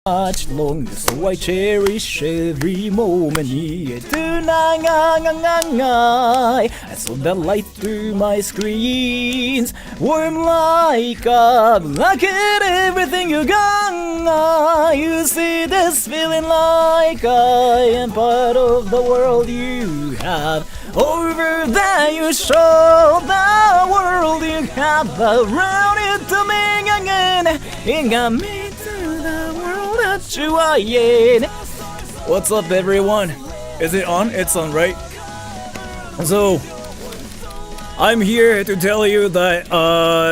much longer, so I cherish every moment here tonight. I saw the light through my screens, warm like a blanket, everything you got. You see this feeling like I am part of the world you have. Over there you show the world you have around it to me again. It got me to the world that you are in. What's up, everyone? Is it on? It's on, right? So, I'm here to tell you that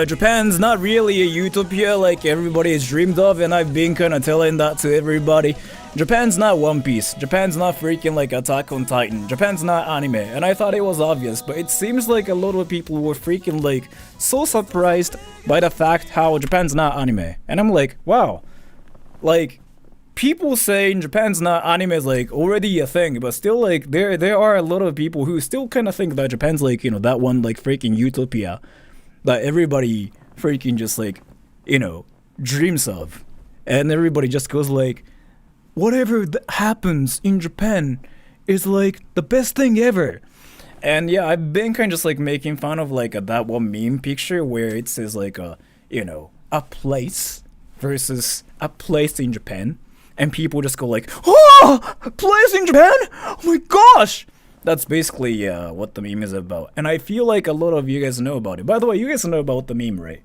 Japan's not really a utopia like everybody has dreamed of, and I've been kinda telling that to everybody. Japan's not One Piece, Japan's not freaking like Attack on Titan, Japan's not anime, and I thought it was obvious, but it seems like a lot of people were freaking like so surprised by the fact how Japan's not anime. And I'm like, wow, like people saying Japan's not anime is like already a thing, but still like there are a lot of people who still kind of think that Japan's like, you know, that one like freaking utopia that everybody freaking just like, you know, dreams of, and everybody just goes like, whatever happens in Japan is like the best thing ever. And yeah, I've been kind of just like making fun of like that one meme picture where it says like you know, a place versus a place in Japan, and people just go like, oh, a place in Japan, oh my gosh. That's basically what the meme is about, and I feel like a lot of you guys know about it. By the way, you guys know about the meme, right?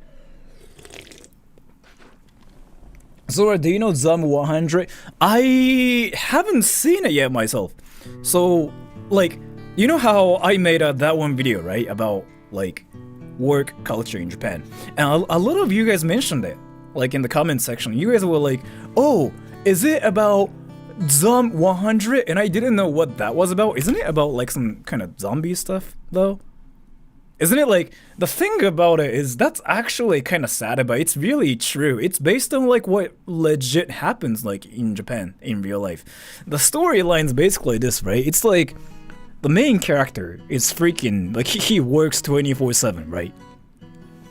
Sora, do you know Zom 100? I haven't seen it yet myself. So, like, you know how I made that one video, right? About, like, work culture in Japan. And a lot of you guys mentioned it, like, in the comment section. You guys were like, oh, is it about Zom 100? And I didn't know what that was about. Isn't it about, like, some kind of zombie stuff, though? Isn't it like, the thing about it is that's actually kind of sad, but it's really true. It's based on like what legit happens like in Japan in real life. The storyline's basically this, right? It's like the main character is freaking like he works 24/7, right?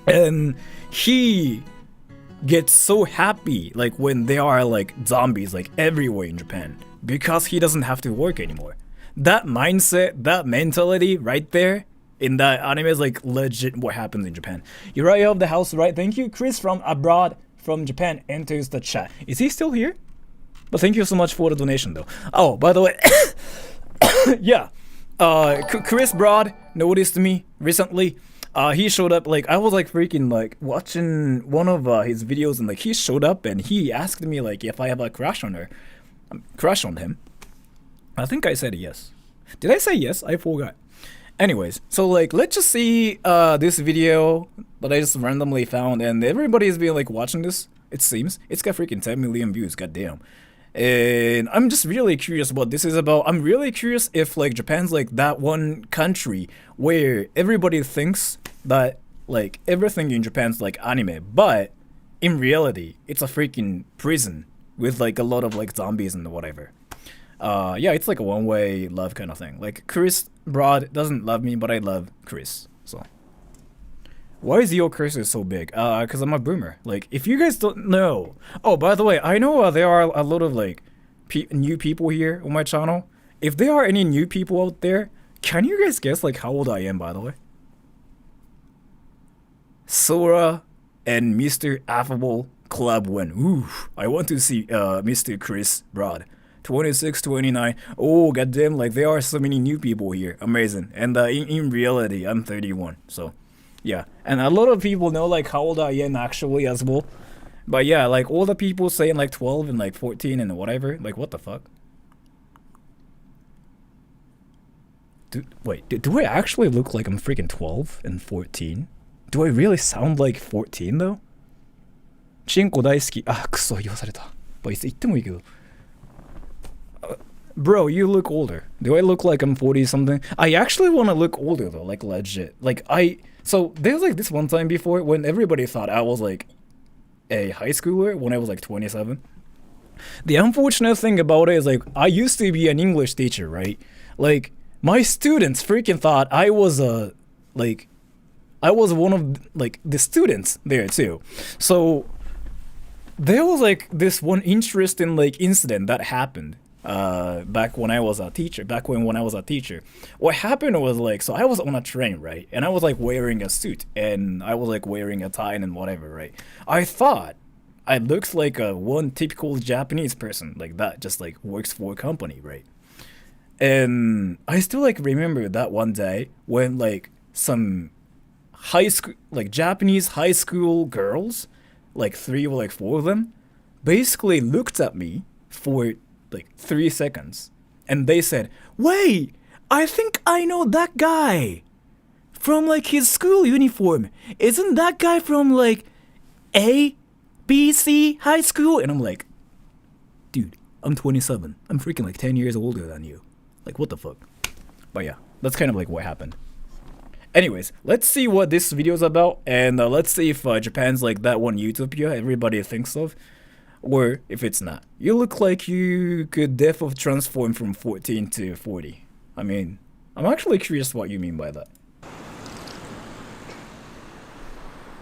And he gets so happy like when there are like zombies like everywhere in Japan because he doesn't have to work anymore. That mindset, that mentality right there in that anime is like legit what happens in Japan. Uriah of the house, right? Thank you. Chris from abroad from Japan enters the chat. Is he still here? But thank you so much for the donation though. Oh, by the way, yeah. Chris Broad noticed me recently. He showed up, like I was like freaking like watching one of his videos, and like he showed up and he asked me like if I have a crush on her. Crush on him. I think I said yes. Did I say yes? I forgot. Anyways, so like let's just see this video that I just randomly found, and everybody's been like watching this, it seems. It's got freaking 10 million views, goddamn. And I'm just really curious what this is about. I'm really curious if like Japan's like that one country where everybody thinks that like everything in Japan's like anime, but in reality it's a freaking prison with like a lot of like zombies and whatever. Yeah, it's like a one-way love kind of thing. Like Chris Broad doesn't love me, but I love Chris. So why is your cursor so big? Cause I'm a boomer. Like if you guys don't know. Oh, by the way, I know there are a lot of like new people here on my channel. If there are any new people out there, can you guys guess like how old I am? By the way, Sora and Mr. Affable Club win. Ooh, I want to see Mr. Chris Broad. 26, 29. Oh, goddamn, like there are so many new people here. Amazing. And in reality, I'm 31. So, yeah. And a lot of people know like how old I am actually as well. But yeah, like all the people saying like 12 and like 14 and whatever. Like, what the fuck? Wait, do I actually look like I'm freaking 12 and 14? Do I really sound like 14 though? チンコ大好き。あ、クソ言わされた。言ってもいいけど。Bro, you look older. Do I look like I'm 40 something? I actually want to look older though, like legit. Like so there's like this one time before when everybody thought I was like a high schooler when I was like 27. The unfortunate thing about it is like I used to be an English teacher, right? Like my students freaking thought I was one of like the students there too. So there was like this one interesting like incident that happened back when I was a teacher. What happened was like, so I was on a train, right? And I was like wearing a suit and I was like wearing a tie and whatever, right? I thought I looked like a one typical Japanese person like that, just like works for a company, right? And I still like remember that one day when like some high school, like Japanese high school girls, like 3 or like 4 of them, basically looked at me for like 3 seconds, and they said, "Wait, I think I know that guy from like his school uniform. Isn't that guy from like A, B, C high school?" And I'm like, "Dude, I'm 27. I'm freaking like 10 years older than you. Like, what the fuck?" But yeah, that's kind of like what happened. Anyways, let's see what this video is about, and let's see if Japan's like that one utopia everybody thinks of, or if it's not. You look like you could definitely transform from 14 to 40. I mean, I'm actually curious what you mean by that.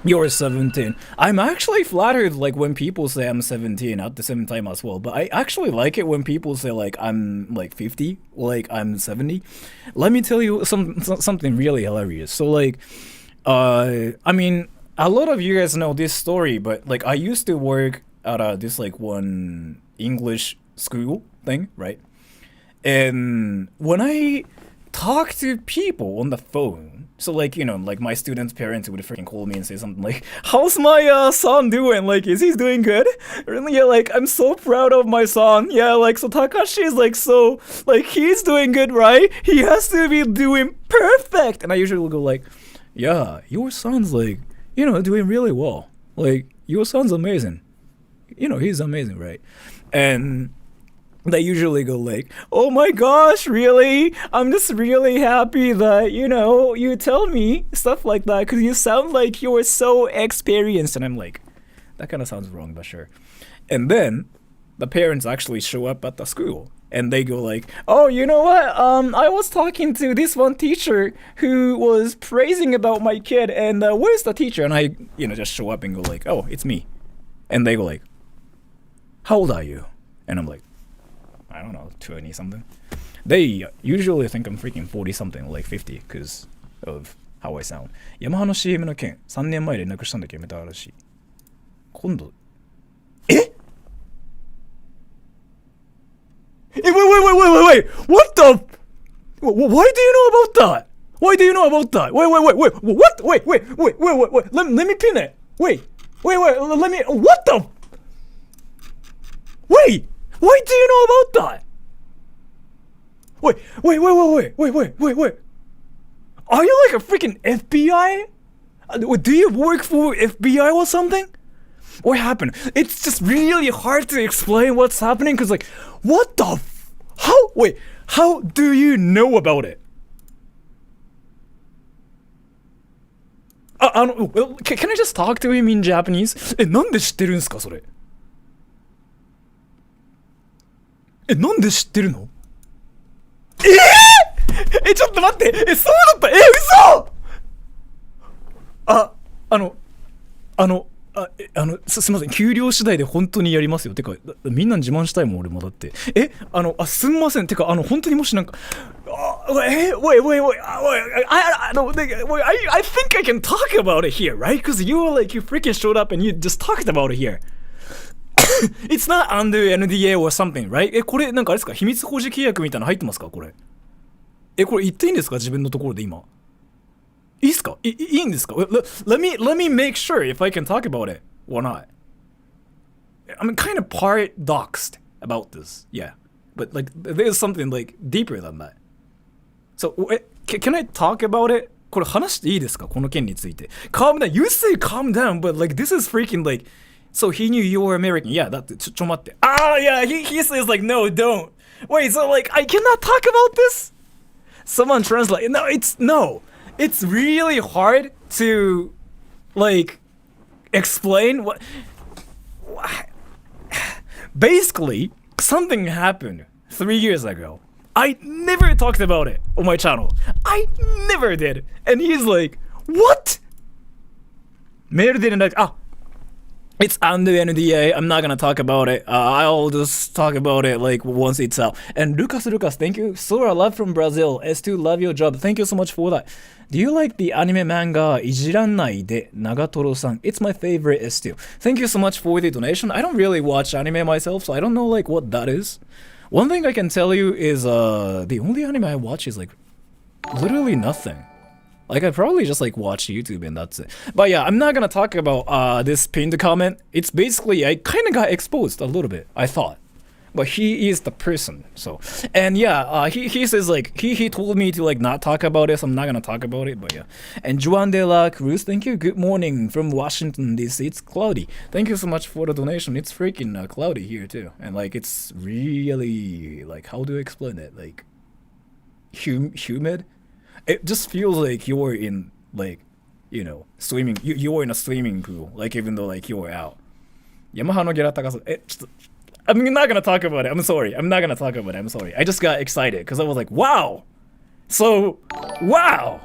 You're 17. I'm actually flattered like when people say I'm 17 at the same time as well, but I actually like it when people say like I'm like 50, like I'm 70. Let me tell you something really hilarious. So like, I mean, a lot of you guys know this story, but like I used to work at this like one English school thing, right? And when I talk to people on the phone, so like, you know, like my students' parents would freaking call me and say something like, "How's my son doing? Like, is he doing good?" Really, yeah, like I'm so proud of my son. Yeah, like so Takashi is like so like he's doing good, right? He has to be doing perfect. And I usually will go like, "Yeah, your son's like, you know, doing really well. Like your son's amazing. You know, he's amazing, right?" And they usually go like, "Oh my gosh, really? I'm just really happy that, you know, you tell me stuff like that because you sound like you're so experienced." And I'm like, that kind of sounds wrong, but sure. And then the parents actually show up at the school and they go like, "Oh, you know what? I was talking to this one teacher who was praising about my kid, and where's the teacher?" And I, you know, just show up and go like, "Oh, it's me." And they go like, "How old are you?" And I'm like, I don't know, 20 something. They usually think I'm freaking 40 something, like 50, because of how I sound. ヤマハの CM の件、3年前連絡したんだけどやめたらしい。今度、え？ Wait, what the? Why do you know about that? Why do you know about that? Wait, what? Wait, let me pin it. Wait, let me, what the? Wait, why do you know about that? Wait. Are you like a freaking FBI? Do you work for FBI or something? What happened? It's just really hard to explain what's happening because like, what the how do you know about it? Can I just talk to him in Japanese? なんで知ってるんすかそれ? なんで知ってるの? ちょっと待って、そうだった、嘘。すみません、給料次第で本当にやりますよ。てかみんなに自慢したいもん俺もだって。すみません、てか本当にもしなんか、wait, I think I can talk about it here, right? Because you freaking showed up and you just talked about it here. It's not under NDA or something, right? これなんかあれですか、秘密保持契約みたいなの入ってますかこれ。これ言っていいんですか自分のところで今。いいっすか？いいんですか？ Let me make sure if I can talk about it or not. I'm kind of part doxed about this, yeah. But like there's something like deeper than that. So can I talk about it? これ話していいですかこの件について。Calm down. You say calm down, but like this is freaking like. So he knew you were American. Yeah, だってちょ待って。Yeah, he says like no, don't. Wait, so like I cannot talk about this? Someone translate. No. It's really hard to like explain what basically something happened 3 years ago. I never talked about it on my channel. I never did. And he's like, what? メールで連絡、It's under NDA. I'm not gonna talk about it. I'll just talk about it like once it's out. And Lucas, thank you. Sora, love from Brazil. S2, love your job. Thank you so much for that. Do you like the anime manga Ijirannai de Nagatoro-san? It's my favorite S2. Thank you so much for the donation. I don't really watch anime myself, so I don't know like what that is. One thing I can tell you is the only anime I watch is like literally nothing. Like, I probably just, like, watch YouTube and that's it. But yeah, I'm not gonna talk about this pinned comment. It's basically, I kind of got exposed a little bit, I thought. But he is the person, so. And yeah, he says, like, he told me to, like, not talk about this. I'm not gonna talk about it, but yeah. And Juan de la Cruz, thank you. Good morning from Washington, D.C. It's cloudy. Thank you so much for the donation. It's freaking cloudy here, too. And, like, it's really, like, how do I explain it? Like, humid? It just feels like you're in, like, you know, swimming. You're in a swimming pool, like, even though, like, you're out. Yamaha no Gerataka. I'm not gonna talk about it. I'm sorry. I'm not gonna talk about it. I'm sorry. I just got excited because I was like, wow. So, wow.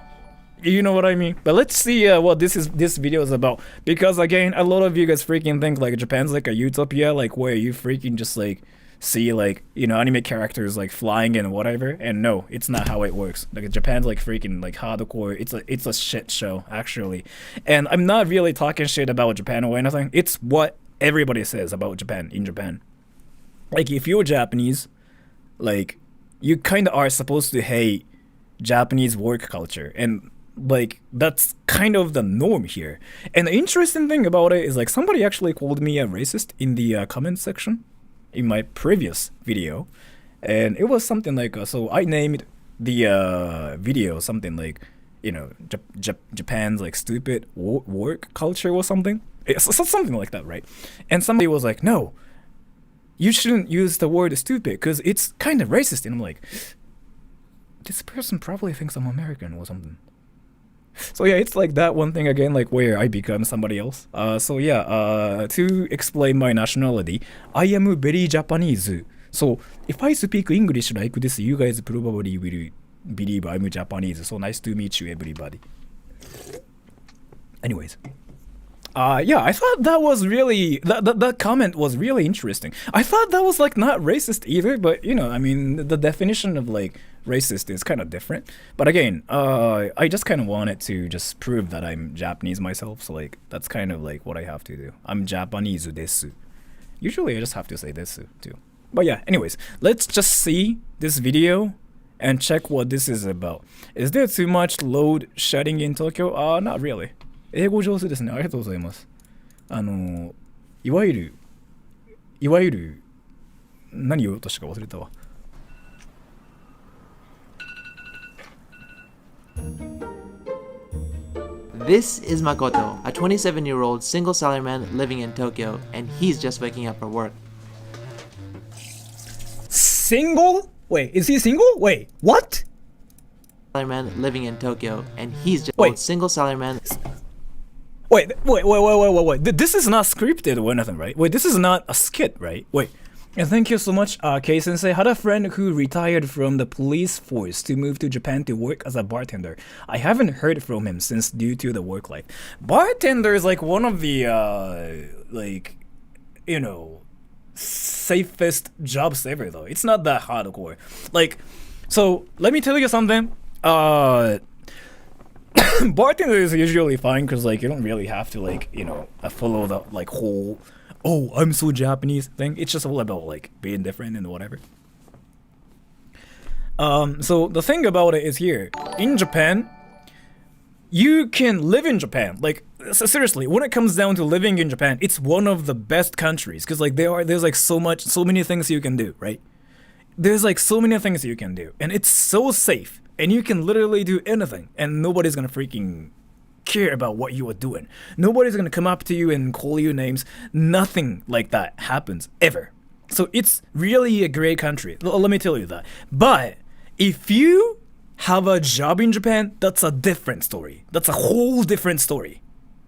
You know what I mean? But let's see what this video is about. Because again, a lot of you guys freaking think like Japan's like a utopia, like where you freaking just like see like, you know, anime characters like flying and whatever, and no, it's not how it works. Like Japan's like freaking like hardcore. It's a shit show actually. And I'm not really talking shit about Japan or anything. It's what everybody says about Japan in Japan. Like if you're Japanese, like you kind of are supposed to hate Japanese work culture, and like that's kind of the norm here. And the interesting thing about it is like somebody actually called me a racist in the comment section in my previous video, and it was something like so I named the video something like, you know, Japan's like stupid work culture or something. It's something like that, right? And somebody was like, no, you shouldn't use the word stupid because it's kind of racist. And I'm like, this person probably thinks I'm American or something. So yeah, it's like that one thing again, like where I become somebody else. So yeah, to explain my nationality, I am very Japanese. So if I speak English like this, you guys probably will believe I'm Japanese. So nice to meet you, everybody. Anyways. Yeah, I thought that was really, that comment was really interesting. I thought that was like not racist either, but you know, I mean, the definition of like racist is kind of different. But again, I just kind of wanted to just prove that I'm Japanese myself, so like, that's kind of like what I have to do. I'm Japanese desu. Usually I just have to say desu too. But yeah, anyways, let's just see this video and check what this is about. Is there too much load shedding in Tokyo? Not really. 英語上手ですね。ありがとうございます。いわゆる、何言おうとしたか忘れたわ。This is Makoto, a 27-year-old single salaryman living in Tokyo, and he's just waking up for work. Single? Wait, is he single? Wait, what? Salaryman living in Tokyo, and he's just single salaryman. Wait. This is not scripted or anything, right? Wait, this is not a skit, right? Wait. And thank you so much, K-sensei. Had a friend who retired from the police force to move to Japan to work as a bartender. I haven't heard from him since due to the work life. Bartender is like one of the, like, you know, safest jobs ever, though. It's not that hardcore. Like, so, let me tell you something. Bartender is usually fine because like you don't really have to like, you know, follow the like whole "oh, I'm so Japanese" thing. It's just all about like being different and whatever. So the thing about it is here in Japan, you can live in Japan. Like seriously, when it comes down to living in Japan, it's one of the best countries because like there's like so many things you can do, right? There's like so many things you can do, and it's so safe. And you can literally do anything, and nobody's gonna freaking care about what you are doing. Nobody's gonna come up to you and call you names. Nothing like that happens ever. So it's really a great country. Let me tell you that. But if you have a job in Japan, that's a different story. That's a whole different story.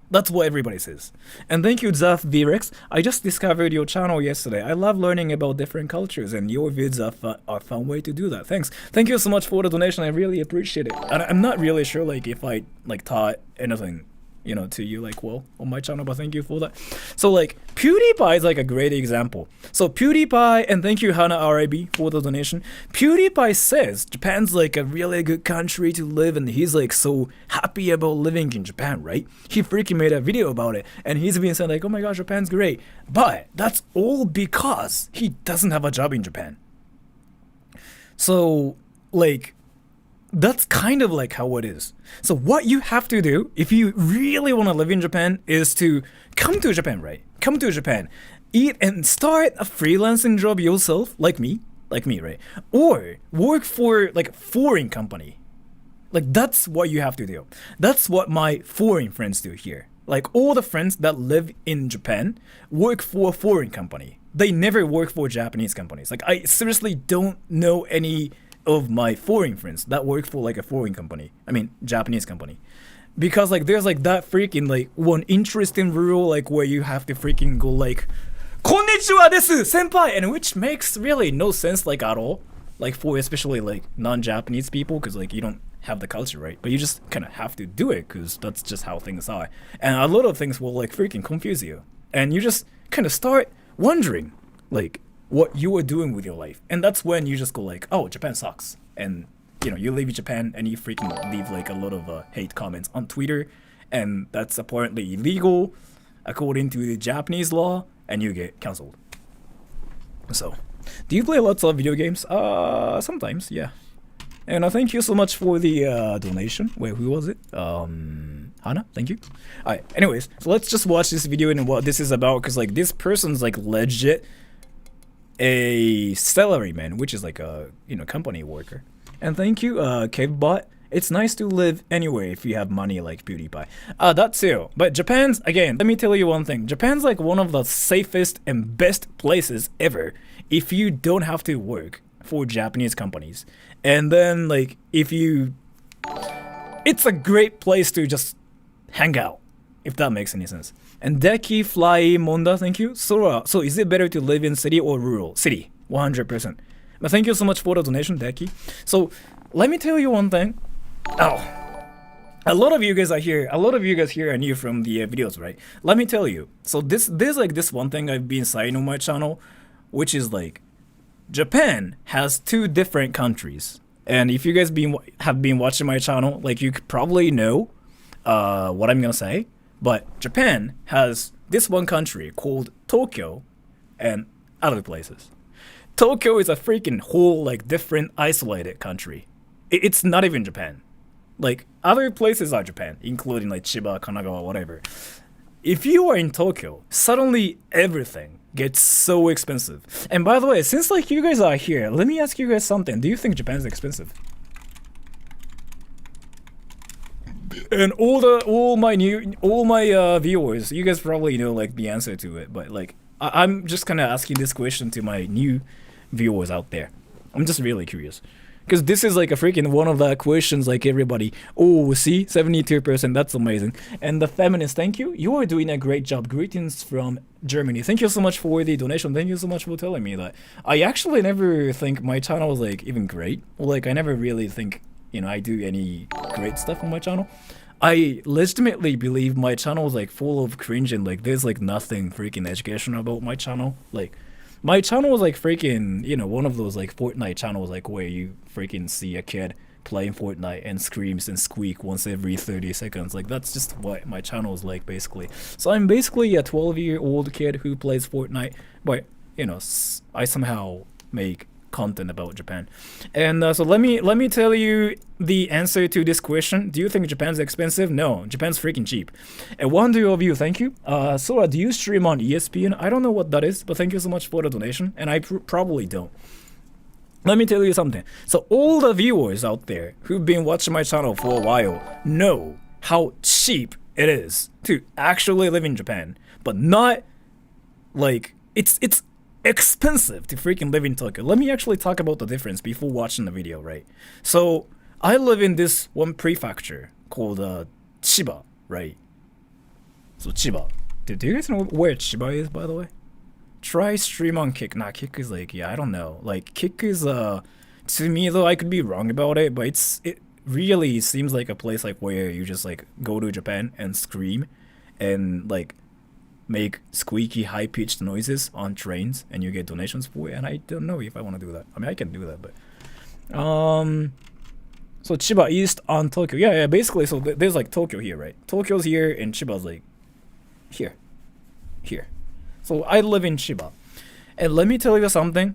That's what everybody says. And thank you, Zaf Vrex. I just discovered your channel yesterday. I love learning about different cultures, and your vids are a fun way to do that. Thanks. Thank you so much for the donation. I really appreciate it. And I'm not really sure like if I like taught anything, to you like well on my channel, but thank you for that. So like PewDiePie is like a great example. So PewDiePie, and thank you Hana RIB for the donation. PewDiePie says Japan's like a really good country to live, and he's like so happy about living in Japan, right? He freaking made a video about it, and he's been saying like, oh my gosh, Japan's great. But that's all because he doesn't have a job in Japan. So like that's kind of like how it is. So what you have to do if you really want to live in Japan is to come to Japan, right? Come to Japan, eat and start a freelancing job yourself, like me, right? Or work for like a foreign company. Like that's what you have to do. That's what my foreign friends do here. Like all the friends that live in Japan work for a foreign company. They never work for Japanese companies. Like I seriously don't know any of my foreign friends that work for like a foreign company. I mean, Japanese company. Because like there's like that freaking like one interesting rule like where you have to freaking go like konnichiwa desu senpai, and which makes really no sense like at all. Like for especially like non-Japanese people, because like you don't have the culture, right? But you just kind of have to do it because that's just how things are. And a lot of things will like freaking confuse you. And you just kind of start wondering like what you are doing with your life, and that's when you just go like, oh, Japan sucks, and you leave Japan and you freaking leave like a lot of hate comments on Twitter, and that's apparently illegal according to the Japanese law, and you get cancelled. So, do you play lots of video games? Sometimes, yeah. And thank you so much for the donation. Wait, who was it? Hana, thank you. Alright, anyways, so let's just watch this video and what this is about, because like this person's like legit a salaryman, which is like a company worker. And thank you, Kevbot. It's nice to live anywhere if you have money like PewDiePie. That's it. But Japan's, again, let me tell you one thing. Japan's like one of the safest and best places ever if you don't have to work for Japanese companies. And then like if you, it's a great place to just hang out, if that makes any sense. And Deki Fly Monda, thank you. Sora, so is it better to live in city or rural? City, 100%. But thank you so much for the donation, Deki. So let me tell you one thing. Oh, a lot of you guys are here. A lot of you guys here are new from the videos, right? Let me tell you. So there's like this one thing I've been saying on my channel, which is like Japan has two different countries. And if you guys have been watching my channel, like you probably know what I'm gonna say. But Japan has this one country called Tokyo and other places. Tokyo is a freaking whole like different isolated country. It's not even Japan. Like other places are Japan, including like Chiba, Kanagawa, whatever. If you are in Tokyo, suddenly everything gets so expensive. And by the way, since like you guys are here, let me ask you guys something. Do you think Japan's expensive? And all my viewers, you guys probably know like the answer to it, but like I'm just kind of asking this question to my new viewers out there. I'm just really curious, because this is like a freaking one of the questions like everybody. Oh, see, 72%, that's amazing. And the feminist, thank you. You are doing a great job. Greetings from Germany. Thank you so much for the donation. Thank you so much for telling me that. I actually never think my channel is like even great. Like I never really think I do any great stuff on my channel. I legitimately believe my channel is like full of cringe, and like there's like nothing freaking educational about my channel. Like my channel is like freaking one of those like Fortnite channels like where you freaking see a kid playing Fortnite and screams and squeak once every 30 seconds. Like that's just what my channel is like basically. So I'm basically a 12-year-old kid who plays Fortnite, but I somehow make content about Japan. And so let me tell you the answer to this question. Do you think Japan's expensive? No, Japan's freaking cheap. And one of you, thank you. Sora, do you stream on ESPN? I don't know what that is, but thank you so much for the donation. And I probably don't. Let me tell you something. So all the viewers out there who've been watching my channel for a while know how cheap it is to actually live in Japan, but not like it's expensive to freaking live in Tokyo. Let me actually talk about the difference before watching the video, right? So I live in this one prefecture called Chiba, right? So Chiba. Do you guys know where Chiba is, by the way? Try stream on Kick. Nah, Kick is like, yeah, I don't know. Like Kick is to me though, I could be wrong about it, but really seems like a place like where you just like go to Japan and scream and like make squeaky high pitched noises on trains and you get donations for it. And I don't know if I want to do that. I mean, I can do that, but so Chiba East on Tokyo. Yeah, basically. So there's like Tokyo here, right? Tokyo's here and Chiba's like here. So I live in Chiba, and let me tell you something.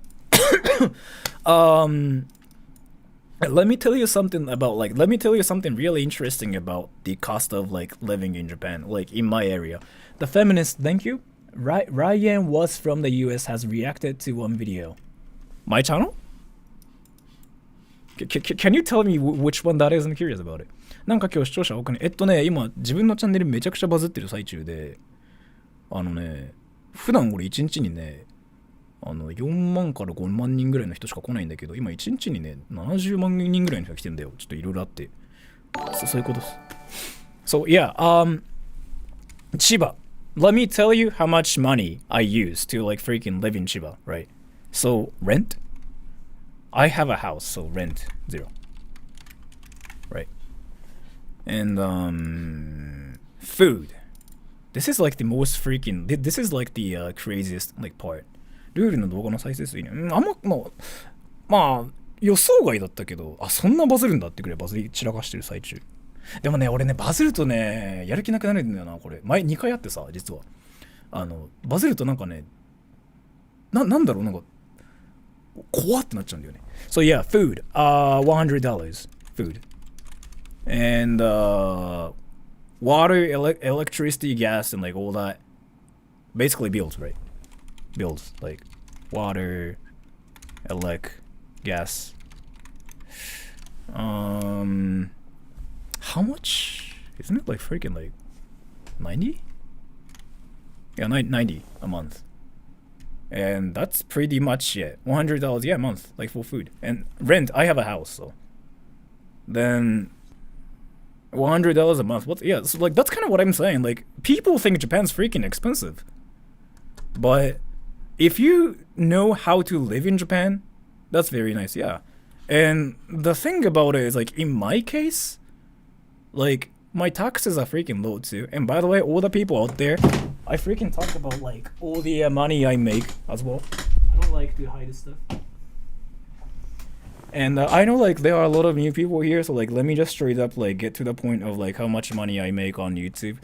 Let me tell you something really interesting about the cost of like living in Japan, like in my area. The feminist, thank you. Ryan was from the US has reacted to one video. My channel? Can you tell me which one that is? I'm curious about it. なんか今日視聴者多くね。今自分のチャンネルめちゃくちゃバズってる最中で、普段俺1日にね、4万から5万人ぐらいの人しか来ないんだけど、今1日にね、70万人ぐらいの人が来てるんだよ。ちょっといろいろあって。そういうことです。So yeah, Chiba. Let me tell you how much money I use to like freaking live in Chiba, right? So rent? I have a house, so rent 0. Right? And food. This is like the most freaking, this is like the craziest like part. ルールの動画の再生数いいね。まあ予想外だったけど、そんなバズるんだってくらいバズり散らかしてる最中。でもね、俺ね、バズるとね、やる気なくなるんだよな、これ。前2回あってさ、実は。バズるとなんかね、なんだろう、なんか、怖ってなっちゃうんだよね。So yeah, food. $100. Food. And water, electricity, gas, and like all that. Basically bills, right? Bills. Like water, gas. How much? Isn't it like freaking like 90? Yeah, 90 a month. And that's pretty much it. $100, yeah, a month, like for food. And rent, I have a house, so. Then $100 a month. Yeah, so like that's kind of what I'm saying. Like people think Japan's freaking expensive. But if you know how to live in Japan, that's very nice, yeah. And the thing about it is like in my case, like my taxes are freaking low too. And by the way, all the people out there, I freaking talk about like all the money I make as well. I don't like to hide stuff. And I know like there are a lot of new people here, so like let me just straight up like get to the point of like how much money I make on YouTube.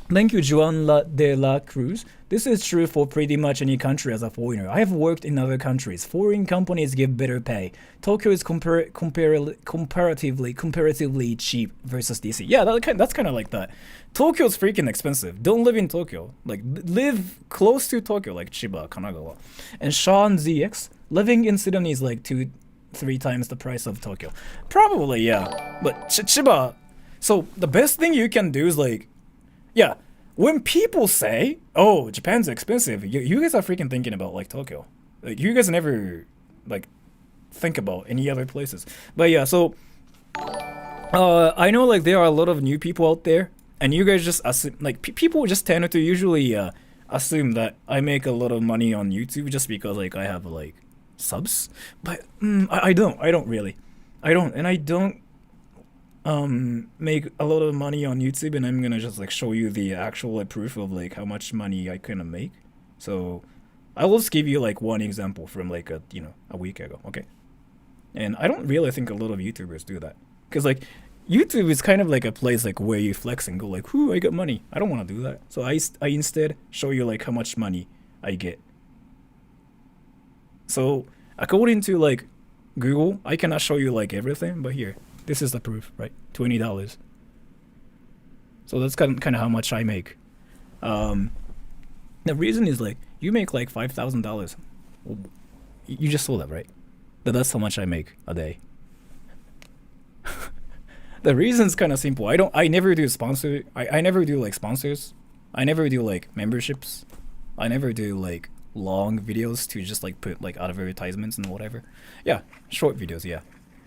Thank you, Juan de la Cruz. This is true for pretty much any country as a foreigner. I have worked in other countries. Foreign companies give better pay. Tokyo is comparatively cheap versus DC. Yeah, that's kind of like that. Tokyo's freaking expensive. Don't live in Tokyo. Like, live close to Tokyo, like Chiba, Kanagawa. And Sean ZX, living in Sydney is like 2-3 times the price of Tokyo. Probably, yeah. But Chiba, so the best thing you can do is like, yeah, when people say, "Oh, Japan's expensive," you guys are freaking thinking about like Tokyo. Like you guys never like think about any other places. But yeah, so I know like there are a lot of new people out there, and you guys just assume like people just tend to usually assume that I make a lot of money on YouTube just because like I have like subs. But I don't really, and I don't make a lot of money on YouTube, and I'm gonna just like show you the actual like, proof of like how much money I kind of make. So I will just give you like one example from like a week ago, okay? And I don't really think a lot of YouTubers do that, because like YouTube is kind of like a place like where you flex and go like, "Ooh, I got money." I don't want to do that, so I instead show you like how much money I get. So according to like Google, I cannot show you like everything, but here. This is the proof, right? $20. So that's kind of how much I make. The reason is like you make like $5,000. You just saw that, right? That's how much I make a day. The reason's kind of simple. I never do sponsor. I never do like sponsors. I never do like memberships. I never do like long videos to just like put like advertisements and whatever. Yeah, short videos. Yeah,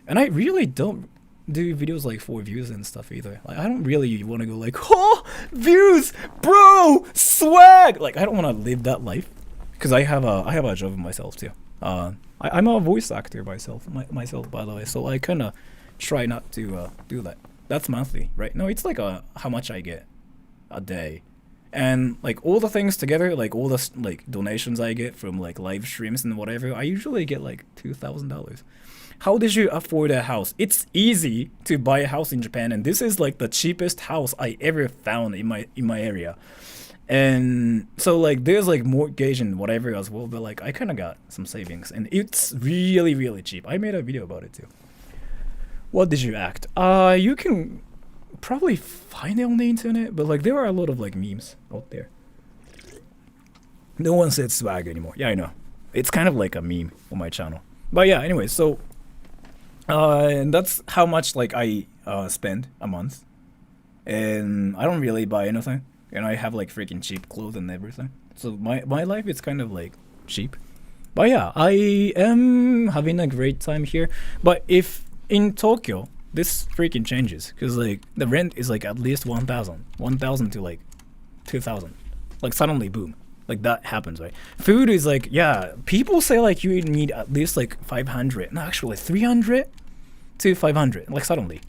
and I really don't do videos like for views and stuff either. Like I don't really want to go like, "Oh, views, bro, swag." Like I don't want to live that life, because I have a job myself too. I'm a voice actor myself by the way, so I kind of try not to do that. That's monthly, right? No, it's like how much I get a day, and like all the things together, like all the like donations I get from like live streams and whatever, I usually get like $2,000. How did you afford a house? It's easy to buy a house in Japan, and this is like the cheapest house I ever found in my area. And so like there's like mortgage and whatever as well, but like I kind of got some savings, and it's really really cheap. I made a video about it too. What did you act? You can probably find it on the internet, but like there are a lot of like memes out there. No one said swag anymore. Yeah, I know. It's kind of like a meme on my channel. But yeah, anyway, so and that's how much like I spend a month, and I don't really buy anything. And I have like freaking cheap clothes and everything. So my life is kind of like cheap. But yeah, I am having a great time here. But if in Tokyo, this freaking changes. Because like the rent is like at least 1,000. 1,000 to like 2,000. Like suddenly boom. Like that happens, right? Food is like, yeah, people say like you need at least like 500. No, actually 300 to 500. Like suddenly.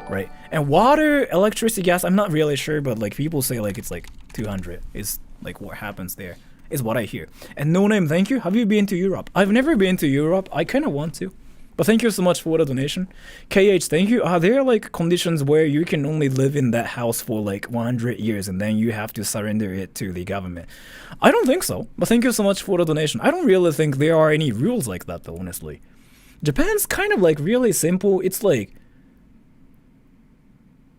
Right, and water, electricity, gas, I'm not really sure, but like people say like it's like 200 is like what happens there, is what I hear. And no name, thank you. Have you been to Europe? I've never been to Europe. I kind of want to, but thank you so much for the donation. KH, thank you. Are there like conditions where you can only live in that house for like 100 years and then you have to surrender it to the government? I don't think so, but thank you so much for the donation. I don't really think there are any rules like that though, honestly. Japan's kind of like really simple. It's like,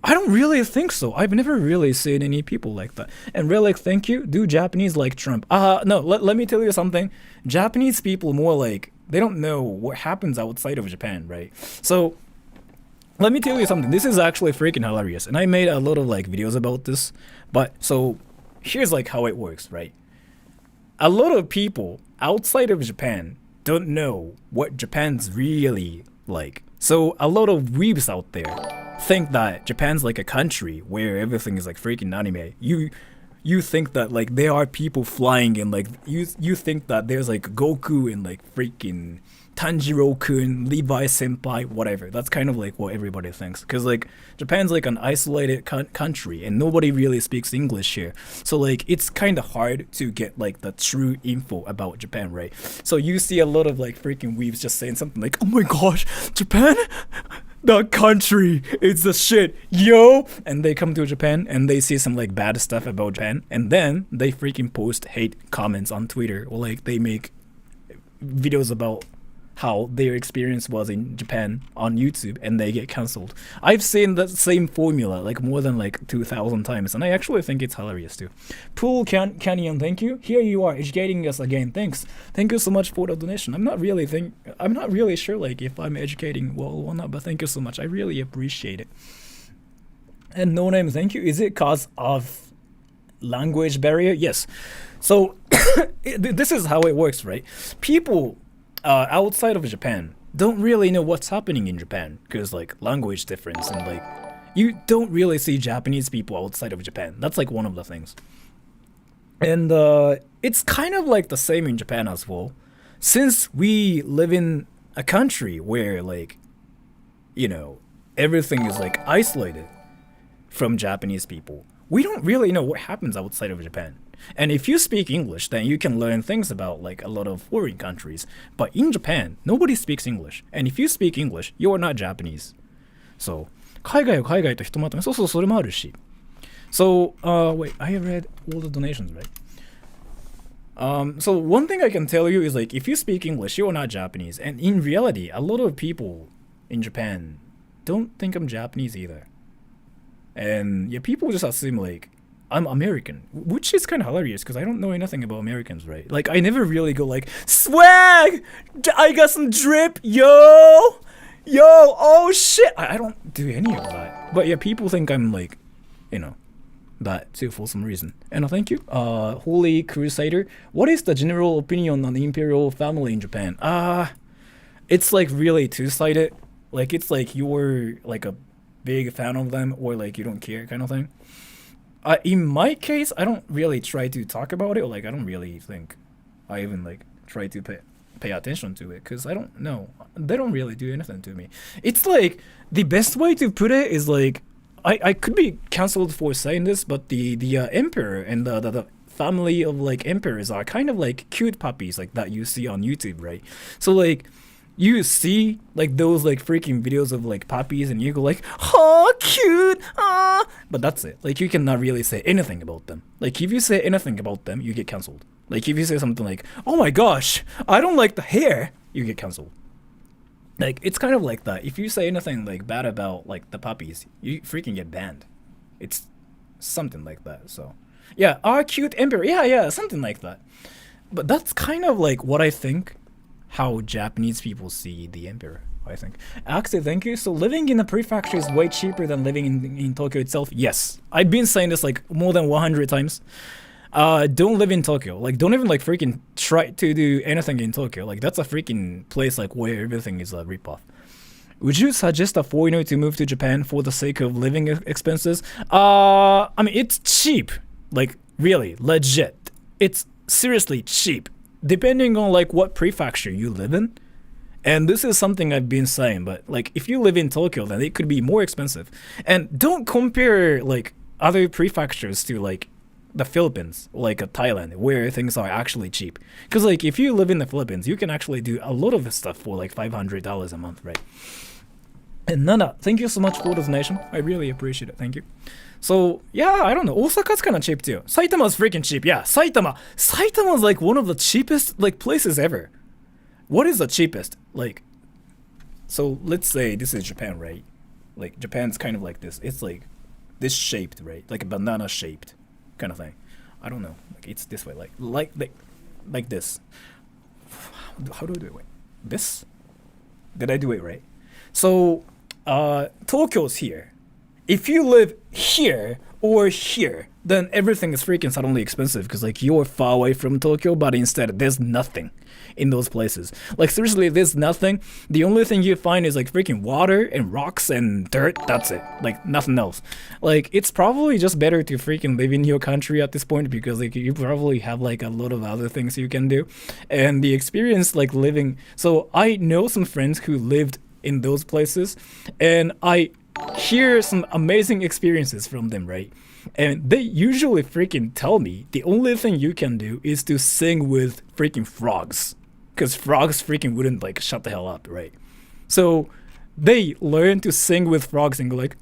I don't really think so. I've never really seen any people like that. And Relic, thank you. Do Japanese like Trump? No, let me tell you something. Japanese people more like, they don't know what happens outside of Japan, right? So, let me tell you something. This is actually freaking hilarious. And I made a lot of like videos about this. But, so, here's like how it works, right? A lot of people outside of Japan don't know what Japan's really like. So, a lot of weebs out there think that Japan's like a country where everything is like freaking anime. You think that like there are people flying, and like you think that there's like Goku and like freaking Tanjiro-kun, Levi Senpai, whatever. That's kind of like what everybody thinks, because like Japan's like an isolated country and nobody really speaks English here. So like it's kind of hard to get like the true info about Japan, right? So you see a lot of like freaking weaves just saying something like, "Oh my gosh, Japan? The country, it's the shit, yo!" And they come to Japan and they see some like bad stuff about Japan, and then they freaking post hate comments on Twitter, or like they make videos about how their experience was in Japan on YouTube, and they get cancelled. I've seen that same formula like more than like 2,000 times, and I actually think it's hilarious too. Pool Canyon, thank you. Here you are educating us again. Thanks. Thank you so much for the donation. I'm not really sure like if I'm educating well or not, but thank you so much. I really appreciate it. And no name, thank you. Is it cause of language barrier? Yes. So this is how it works, right? People outside of Japan don't really know what's happening in Japan, because like language difference, and like you don't really see Japanese people outside of Japan. That's like one of the things. And it's kind of like the same in Japan as well, since we live in a country where like, you know, everything is like isolated from Japanese people. We don't really know what happens outside of Japan. And if you speak English, then you can learn things about like a lot of foreign countries. But in Japan, nobody speaks English. And if you speak English, you are not Japanese. So, 海外は海外と人まとめ。そうそう、それもあるし。So, wait, I read all the donations, right? So one thing I can tell you is like, if you speak English, you are not Japanese. And in reality, a lot of people in Japan don't think I'm Japanese either. And yeah, people just assume like, I'm American, which is kind of hilarious because I don't know anything about Americans, right? Like, I never really go like, swag! I got some drip, yo! Yo, oh shit! I don't do any of that. But yeah, people think I'm like, you know, that too for some reason. And thank you, Holy Crusader. What is the general opinion on the imperial family in Japan? It's like really two-sided. Like, it's like you're like a big fan of them, or like you don't care kind of thing. In my case, I don't really try to talk about it, or like I don't really think I even like try to pay attention to it because I don't know. They don't really do anything to me. It's like the best way to put it is like I could be cancelled for saying this, but the emperor and the family of like emperors are kind of like cute puppies like that you see on YouTube, right? So like you see like those like freaking videos of like puppies and you go like, oh cute, but that's it. Like you cannot really say anything about them. Like if you say anything about them, you get cancelled. Like if you say something like, oh my gosh, I don't like the hair, you get cancelled. Like it's kind of like that. If you say anything like bad about like the puppies, you freaking get banned. It's something like that. So yeah, our cute emperor, yeah, something like that. But that's kind of like what I think how Japanese people see the emperor, I think. Actually, thank you. So living in a prefecture is way cheaper than living in Tokyo itself. Yes, I've been saying this like more than 100 times. Don't live in Tokyo. Like, don't even like freaking try to do anything in Tokyo. Like, that's a freaking place like where everything is a ripoff. Would you suggest a foreigner to move to Japan for the sake of living expenses? I mean, it's cheap. Like, really, legit. It's seriously cheap, depending on like what prefecture you live in. And this is something I've been saying, but like if you live in Tokyo, then it could be more expensive. And don't compare like other prefectures to like the Philippines, like Thailand, where things are actually cheap. Because like if you live in the Philippines, you can actually do a lot of stuff for like $500 a month, right? And Nana, thank you so much for the donation. I really appreciate it. Thank you. So yeah, I don't know. Osaka's kind of cheap too. Saitama's freaking cheap. Yeah, Saitama's like one of the cheapest like places ever. What is the cheapest? Like, so let's say this is Japan, right? Like Japan's kind of like this. It's like this shaped, right? Like a banana shaped kind of thing. I don't know. Like it's this way, like this. How do I do it? Wait, this? Did I do it right? So Tokyo's here. If you live here or here, then everything is freaking suddenly expensive because like you're far away from Tokyo, but instead there's nothing in those places. Like seriously, there's nothing. The only thing you find is like freaking water and rocks and dirt. That's it. Like nothing else. Like it's probably just better to freaking live in your country at this point because like you probably have like a lot of other things you can do. And the experience like living. So I know some friends who lived in those places and I hear some amazing experiences from them, right? And they usually freaking tell me the only thing you can do is to sing with freaking frogs. Because frogs freaking wouldn't like shut the hell up, right? So they learn to sing with frogs and go like,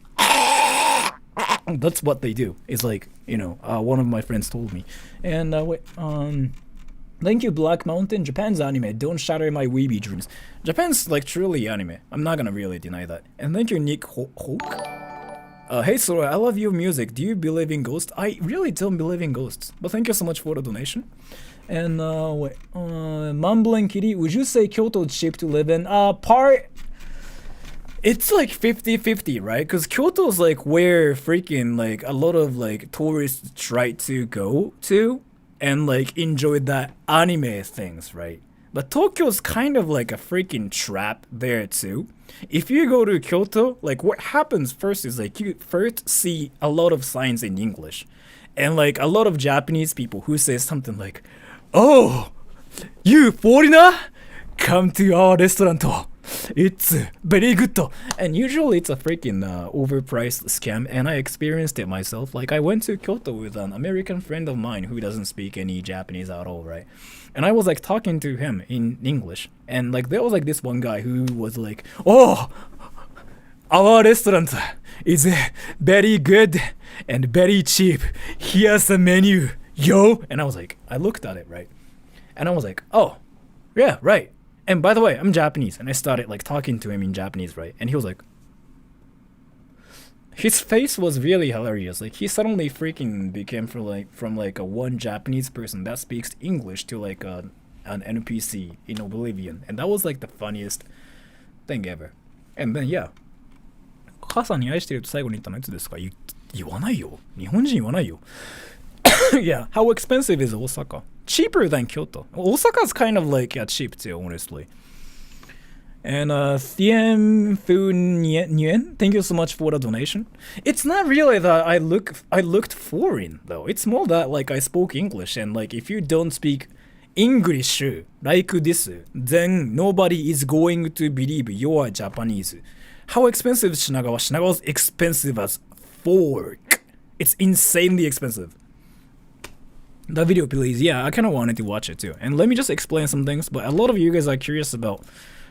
that's what they do. It's like, you know, one of my friends told me. And thank you, Black Mountain. Japan's anime. Don't shatter my weeby dreams. Japan's like truly anime. I'm not gonna really deny that. And thank you, Nick Hulk. Hey Sora, I love your music. Do you believe in ghosts? I really don't believe in ghosts. But thank you so much for the donation. And Mumbling Kitty, would you say Kyoto is cheap to live in? It's like 50-50, right? Because Kyoto's like where freaking like a lot of like tourists try to go to and like enjoy that anime things, right? But Tokyo's kind of like a freaking trap there too. If you go to Kyoto, like what happens first is like you first see a lot of signs in English. And like a lot of Japanese people who say something like, oh, you foreigner, come to our restaurant. It's very good. And usually it's a freaking overpriced scam, and I experienced it myself. Like I went to Kyoto with an American friend of mine who doesn't speak any Japanese at all, right? And I was like talking to him in English, and like there was like this one guy who was like, oh, our restaurant is very good and very cheap. Here's the menu, yo. And I was like, I looked at it, right? And I was like, oh, yeah, right. And by the way, I'm Japanese, and I started like talking to him in Japanese, right? And he was like, his face was really hilarious. Like he suddenly freaking became from like a one Japanese person that speaks English to like an NPC in Oblivion, and that was like the funniest thing ever. And then yeah, 母さんに愛してると最後に言ったのいつですか？言わないよ。日本人言わないよ。Yeah, how expensive is Osaka? Cheaper than Kyoto. Osaka's kind of like cheap too, honestly. And Thiem Fu Nguyen, thank you so much for the donation. It's not really that I looked foreign though. It's more that like I spoke English, and like if you don't speak English like this, then nobody is going to believe you are Japanese. How expensive is Shinagawa? Shinagawa's expensive as fork. It's insanely expensive. That video, please. Yeah, I kind of wanted to watch it too. And let me just explain some things. But a lot of you guys are curious about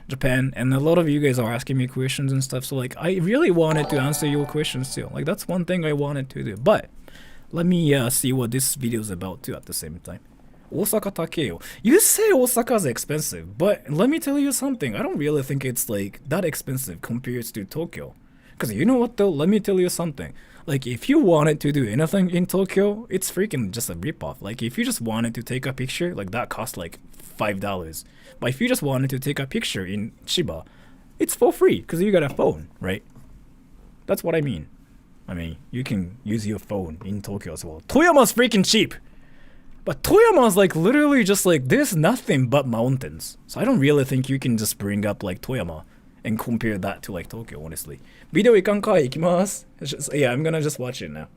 Japan, and a lot of you guys are asking me questions and stuff. So like, I really wanted to answer your questions too. Like, that's one thing I wanted to do. But let me see what this video is about too at the same time. Osaka Takeo. You say Osaka is expensive, but let me tell you something. I don't really think it's like that expensive compared to Tokyo. Because you know what though? Let me tell you something. Like, if you wanted to do anything in Tokyo, it's freaking just a ripoff. Like, if you just wanted to take a picture, like that costs like $5. But if you just wanted to take a picture in Chiba, it's for free because you got a phone, right? That's what I mean. I mean, you can use your phone in Tokyo as well. Toyama's freaking cheap. But Toyama's like literally just like, there's nothing but mountains. So I don't really think you can just bring up like Toyama and compare that to like Tokyo, honestly. Video ikankai ikimasu. Yeah, I'm gonna just watch it now.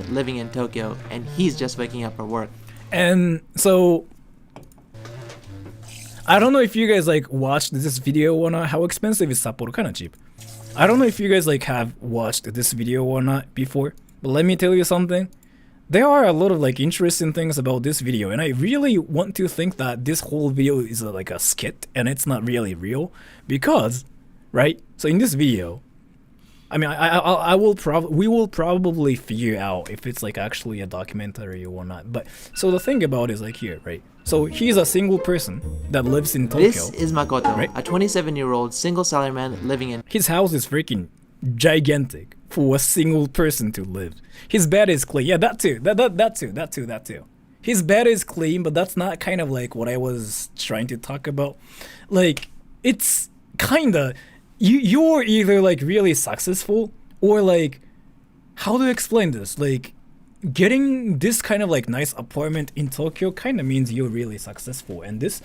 Living in Tokyo, and he's just waking up for work. And so, I don't know if you guys like watched this video or not. How expensive is Sapporo? Kinda cheap. I don't know if you guys like have watched this video or not before, but let me tell you something. There are a lot of like interesting things about this video, and I really want to think that this whole video is like a skit and it's not really real, because, right? So in this video, I mean, we will probably figure out if it's like actually a documentary or not. But so the thing about it is like here, right? So he's a single person that lives in Tokyo. This is Makoto, right? a 27-year-old single salaryman living in... His house is freaking gigantic for a single person to live. His bed is clean. Yeah, that too. That too. His bed is clean, but that's not kind of like what I was trying to talk about. Like, it's kinda... You're either like really successful or like, how to explain this? Like, getting this kind of like nice apartment in Tokyo kind of means you're really successful, and this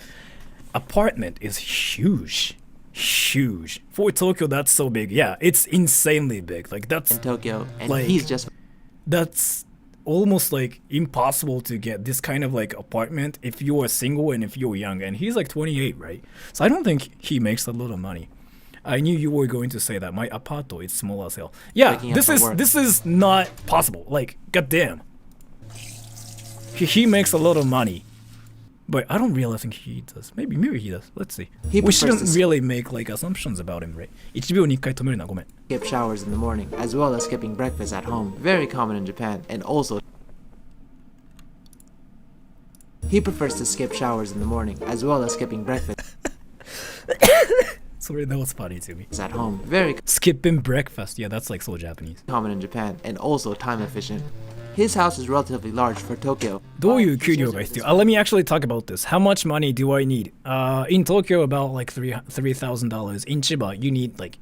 apartment is huge for Tokyo. That's so big. Yeah, it's insanely big. Like, that's in Tokyo, and like, he's just... That's almost like impossible to get this kind of like apartment if you're single and if you're young, and he's like 28, right? So I don't think he makes a lot of money. I knew you were going to say that. My apartment is small as hell. Yeah, this is not possible. Like, goddamn. He makes a lot of money, but I don't really think he does. Maybe he does. Let's see. We shouldn't really make like assumptions about him, right? 1秒に1回止めるな、ごめん。 skip showers in the morning, as well as skipping breakfast at home. Very common in Japan, and also... He prefers to skip showers in the morning, as well as skipping breakfast. Sorry, that was funny to me. It's at home. Very Skipping breakfast. Yeah, that's like so Japanese. common in Japan, and also time efficient. His house is relatively large for Tokyo. どういう給料が必要? Let me actually talk about this. How much money do I need? In Tokyo, about like $3,000. In Chiba, you need like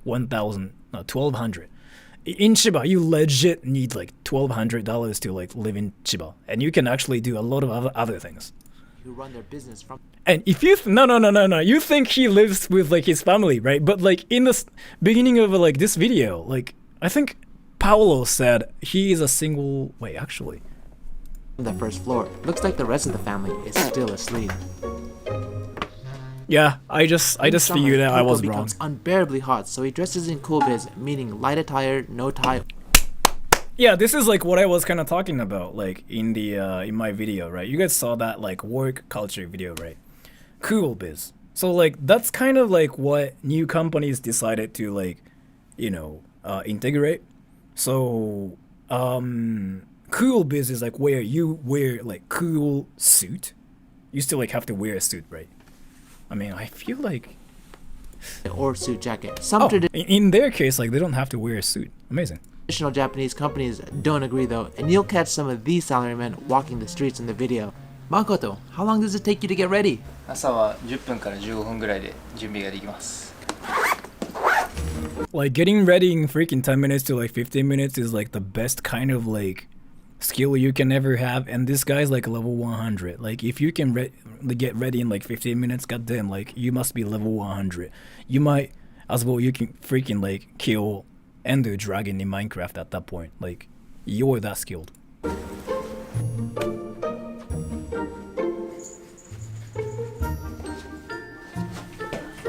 1,200. In Chiba, you legit need like $1,200 to like live in Chiba, and you can actually do a lot of other things. Who run their business from... And if you no, you think he lives with like his family, right? But like in the beginning of like this video, like I think Paolo said he is a single. Wait, actually, the first floor. Looks like the rest of the family is still asleep. Yeah, I just figured out I was wrong. Becomes unbearably hot, so he dresses in cool biz, meaning light attire, no tie. Yeah, this is like what I was kind of talking about, like in the in my video, right? You guys saw that like work culture video, right? Cool biz. So like that's kind of like what new companies decided to like, you know, integrate. So cool biz is like where you wear like cool suit. You still like have to wear a suit, right? I mean, I feel like... Or suit jacket. In their case, like they don't have to wear a suit. Amazing. Traditional Japanese companies don't agree though, and you'll catch some of these salarymen walking the streets in the video. Makoto, how long does it take you to get ready? 朝は10分から15分ぐらいで準備ができます。 Like getting ready in freaking 10 minutes to like 15 minutes is like the best kind of like skill you can ever have, and this guy's like level 100. Like if you can get ready in like 15 minutes, goddamn, like you must be level 100. You might as well, you can freaking like kill Ender Dragon in Minecraft at that point. Like you're that skilled.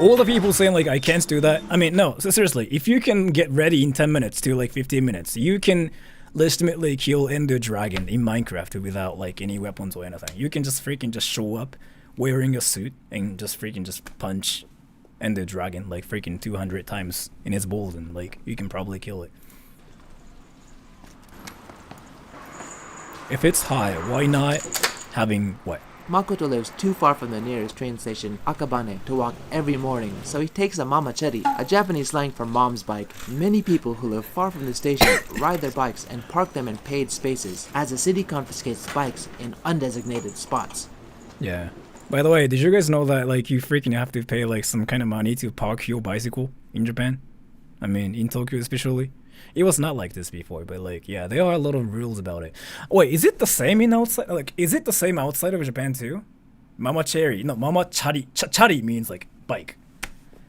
all the people saying like I can't do that. I mean, no, so seriously, if you can get ready in 10 minutes to like 15 minutes, you can legitimately kill Ender Dragon in Minecraft without like any weapons or anything. You can just freaking just show up wearing a suit and just freaking just punch Ender Dragon like freaking 200 times in his balls, and like you can probably kill it. If it's high, why not having what? Makoto lives too far from the nearest train station, Akabane, to walk every morning, so he takes a mamachari, a Japanese slang for mom's bike. Many people who live far from the station ride their bikes and park them in paid spaces, as the city confiscates bikes in undesignated spots. Yeah. By the way, did you guys know that like you freaking have to pay like some kind of money to park your bicycle in Japan? I mean, in Tokyo especially. It was not like this before, but like, yeah, there are a lot of rules about it. Wait, is it the same in outside? Like, is it the same outside of Japan too? Mamachari, no, mamachari. Chari means like bike.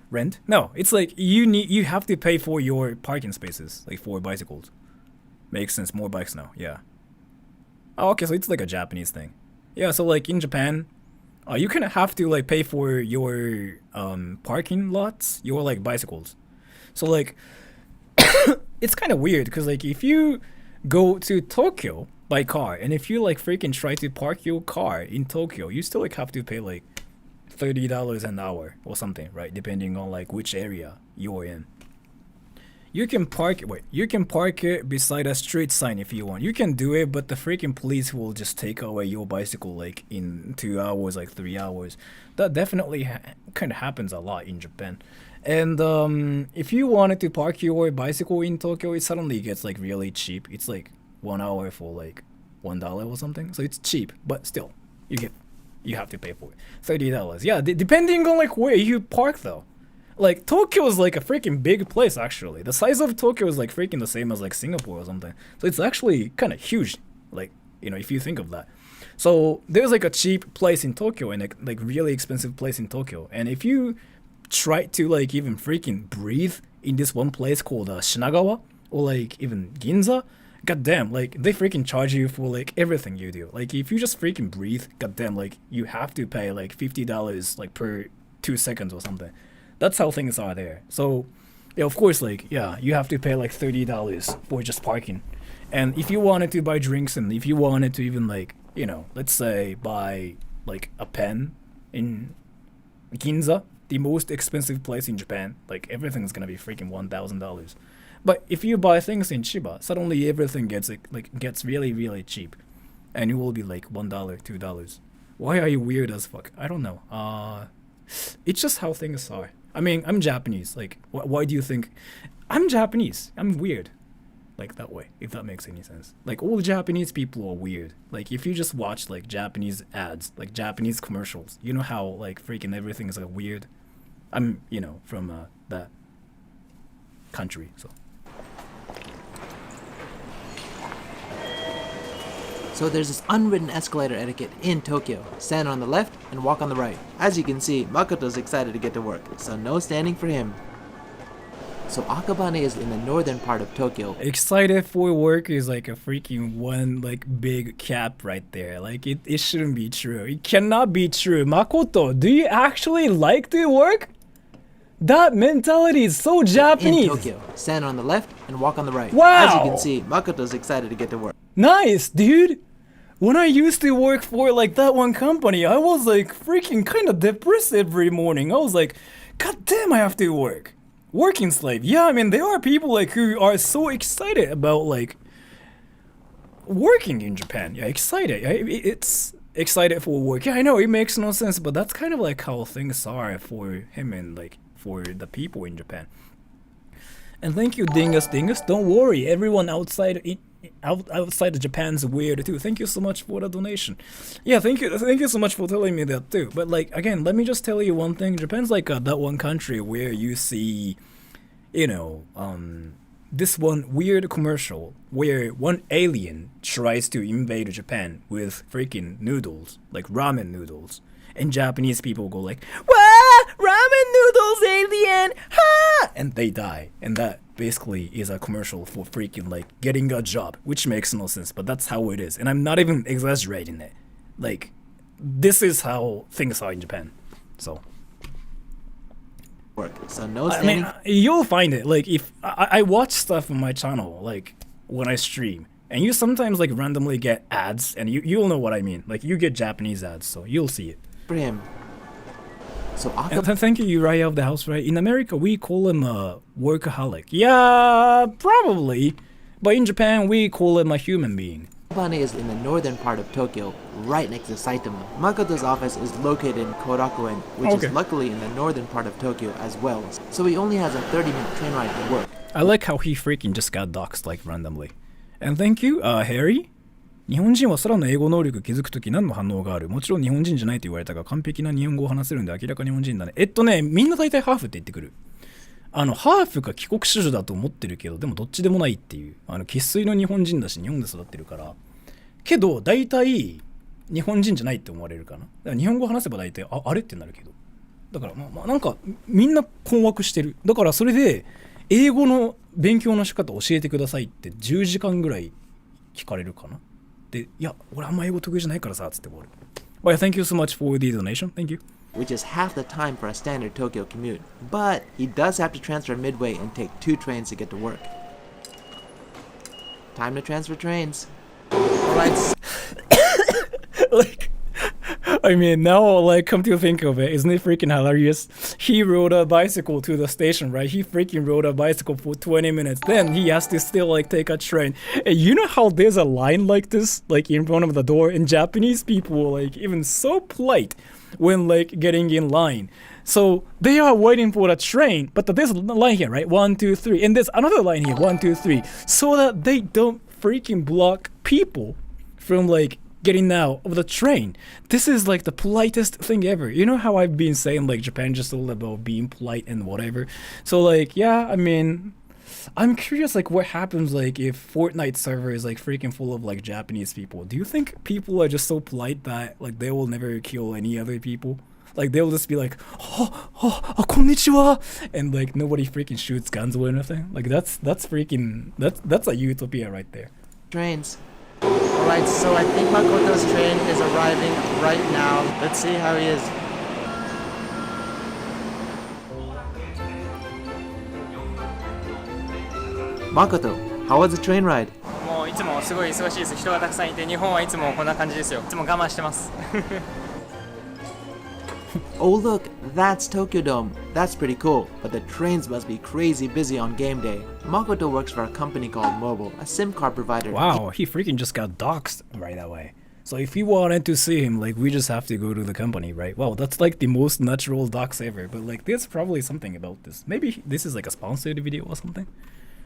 Rent? No, it's like you have to pay for your parking spaces, like for bicycles. Makes sense. More bikes now. Yeah. Oh, okay, so it's like a Japanese thing. Yeah, so like in Japan, you kind of have to like pay for your parking lots, your like bicycles. So like. It's kind of weird because like if you go to Tokyo by car and if you like freaking try to park your car in Tokyo, you still like have to pay like $30 an hour or something, right? Depending on like which area you're in. You can park it beside a street sign if you want. You can do it, but the freaking police will just take away your bicycle like in 2 hours, like 3 hours. That definitely kind of happens a lot in Japan. And if you wanted to park your bicycle in Tokyo, it suddenly gets like really cheap. It's like 1 hour for like $1 or something. So it's cheap, but still, you have to pay for it. $30. Yeah, depending on like where you park though. Like Tokyo is like a freaking big place actually. The size of Tokyo is like freaking the same as like Singapore or something. So it's actually kind of huge. Like, you know, if you think of that. So there's like a cheap place in Tokyo and like really expensive place in Tokyo. And if you try to like even freaking breathe in this one place called Shinagawa or like even Ginza, goddamn, like they freaking charge you for like everything you do. Like if you just freaking breathe, goddamn, like you have to pay like $50 like per 2 seconds or something. That's how things are there. So yeah, of course, like yeah, you have to pay like $30 for just parking. And if you wanted to buy drinks and if you wanted to even like, you know, let's say buy like a pen in Ginza, the most expensive place in Japan, like everything's gonna be freaking $1,000. But if you buy things in Chiba, suddenly everything gets gets really really cheap, and it will be like $1, $2. Why are you weird as fuck? I don't know. It's just how things are. I mean, I'm Japanese. Like, why do you think I'm Japanese? I'm weird, like that way. If that makes any sense. Like all Japanese people are weird. Like if you just watch like Japanese ads, like Japanese commercials, you know how like freaking everything is like weird. I'm, you know, from that country, so. So there's this unwritten escalator etiquette in Tokyo. Stand on the left and walk on the right. As you can see, Makoto's excited to get to work, so no standing for him. So Akabane is in the northern part of Tokyo. Excited for work is like a freaking one like big cap right there. Like it shouldn't be true. It cannot be true. Makoto, do you actually like to work? That mentality is so Japanese. In Tokyo, stand on the left and walk on the right. Wow. As you can see, Makoto's excited to get to work. Nice, dude. When I used to work for like that one company, I was like freaking kind of depressed every morning. I was like, God damn, I have to work. Working slave. Yeah, I mean, there are people like who are so excited about like working in Japan. Yeah, excited. It's excited for work. Yeah, I know it makes no sense, but that's kind of like how things are for him and like for the people in Japan. And thank you, Dingus. Don't worry, everyone outside of Japan's weird too. Thank you so much for the donation. Yeah, thank you so much for telling me that too. But like again, let me just tell you one thing. Japan's like that one country where you see, you know, this one weird commercial where one alien tries to invade Japan with freaking noodles, like ramen noodles. And Japanese people go like, "Wah! Ramen noodles, alien! Ha!" And they die. And that basically is a commercial for freaking like getting a job, which makes no sense, but that's how it is. And I'm not even exaggerating it. Like, this is how things are in Japan. So, work. So no I standing. mean, you'll find it. Like, if I watch stuff on my channel, like, when I stream, and you sometimes, like, randomly get ads, and you'll know what I mean. Like, you get Japanese ads, so you'll see it. For him. So And thank you, Uriah of the House, right? In America, we call him a workaholic. Yeah, probably. But in Japan, we call him a human being. Akabane is in the northern part of Tokyo, right next to Saitama. Makoto's office is located in Korakuen, which is luckily in the northern part of Tokyo as well. So he only has a 30-minute train ride to work. I like how he freaking just got doxxed, like, randomly. And thank you, Harry. 日本人は空の英語能力気づくとき何の反応がある？もちろん日本人じゃないと言われたが完璧な日本語を話せるんで明らかに日本人だね。みんな大体ハーフって言ってくる。ハーフか帰国子女だと思ってるけど、でもどっちでもないっていう。生粋の日本人だし、日本で育ってるから。けど、大体、日本人じゃないって思われるかな。だから日本語話せば大体、あれってなるけど。だから、なんか、みんな困惑してる。だからそれで、英語の勉強の仕方教えてくださいって10時間ぐらい聞かれるかな。で、いや、俺あんま英語得意じゃないからさ、つって終わる。Well, thank you so much for the donation. Thank you. Which is half the time for a standard Tokyo commute. But he does have to transfer midway and take 2 trains to get to work. Time to transfer trains. Alright. Like, I mean, now, like, come to think of it, isn't it freaking hilarious? He rode a bicycle to the station, right? He freaking rode a bicycle for 20 minutes. Then he has to still, like, take a train. And you know how there's a line like this, like, in front of the door? And Japanese people, like, even so polite when, like, getting in line. So they are waiting for the train, but there's a line here, right? 1, 2, 3. And there's another line here, 1, 2, 3. So that they don't freaking block people from, like, getting out of the train. This is like the politest thing ever. You know how I've been saying like Japan just all about being polite and whatever. So like, yeah, I mean, I'm curious like what happens like if Fortnite server is like freaking full of like Japanese people. Do you think people are just so polite that like they will never kill any other people? Like they'll just be like, konnichiwa, and like nobody freaking shoots guns or anything. Like that's a utopia right there. Trains. Alright, so I think Makoto's train is arriving right now. Let's see how he is. Makoto, how was the train ride? もういつもすごい忙しいです。人がたくさんいて、日本はいつもこんな感じですよ。いつも我慢してます。Oh look, that's Tokyo Dome. That's pretty cool, but the trains must be crazy busy on game day. Makoto works for a company called Mobile, a SIM card provider. Wow, he freaking just got doxxed right away. So if you wanted to see him, like, we just have to go to the company, right? Wow, that's like the most natural dox ever, but like, there's probably something about this. Maybe this is like a sponsored video or something?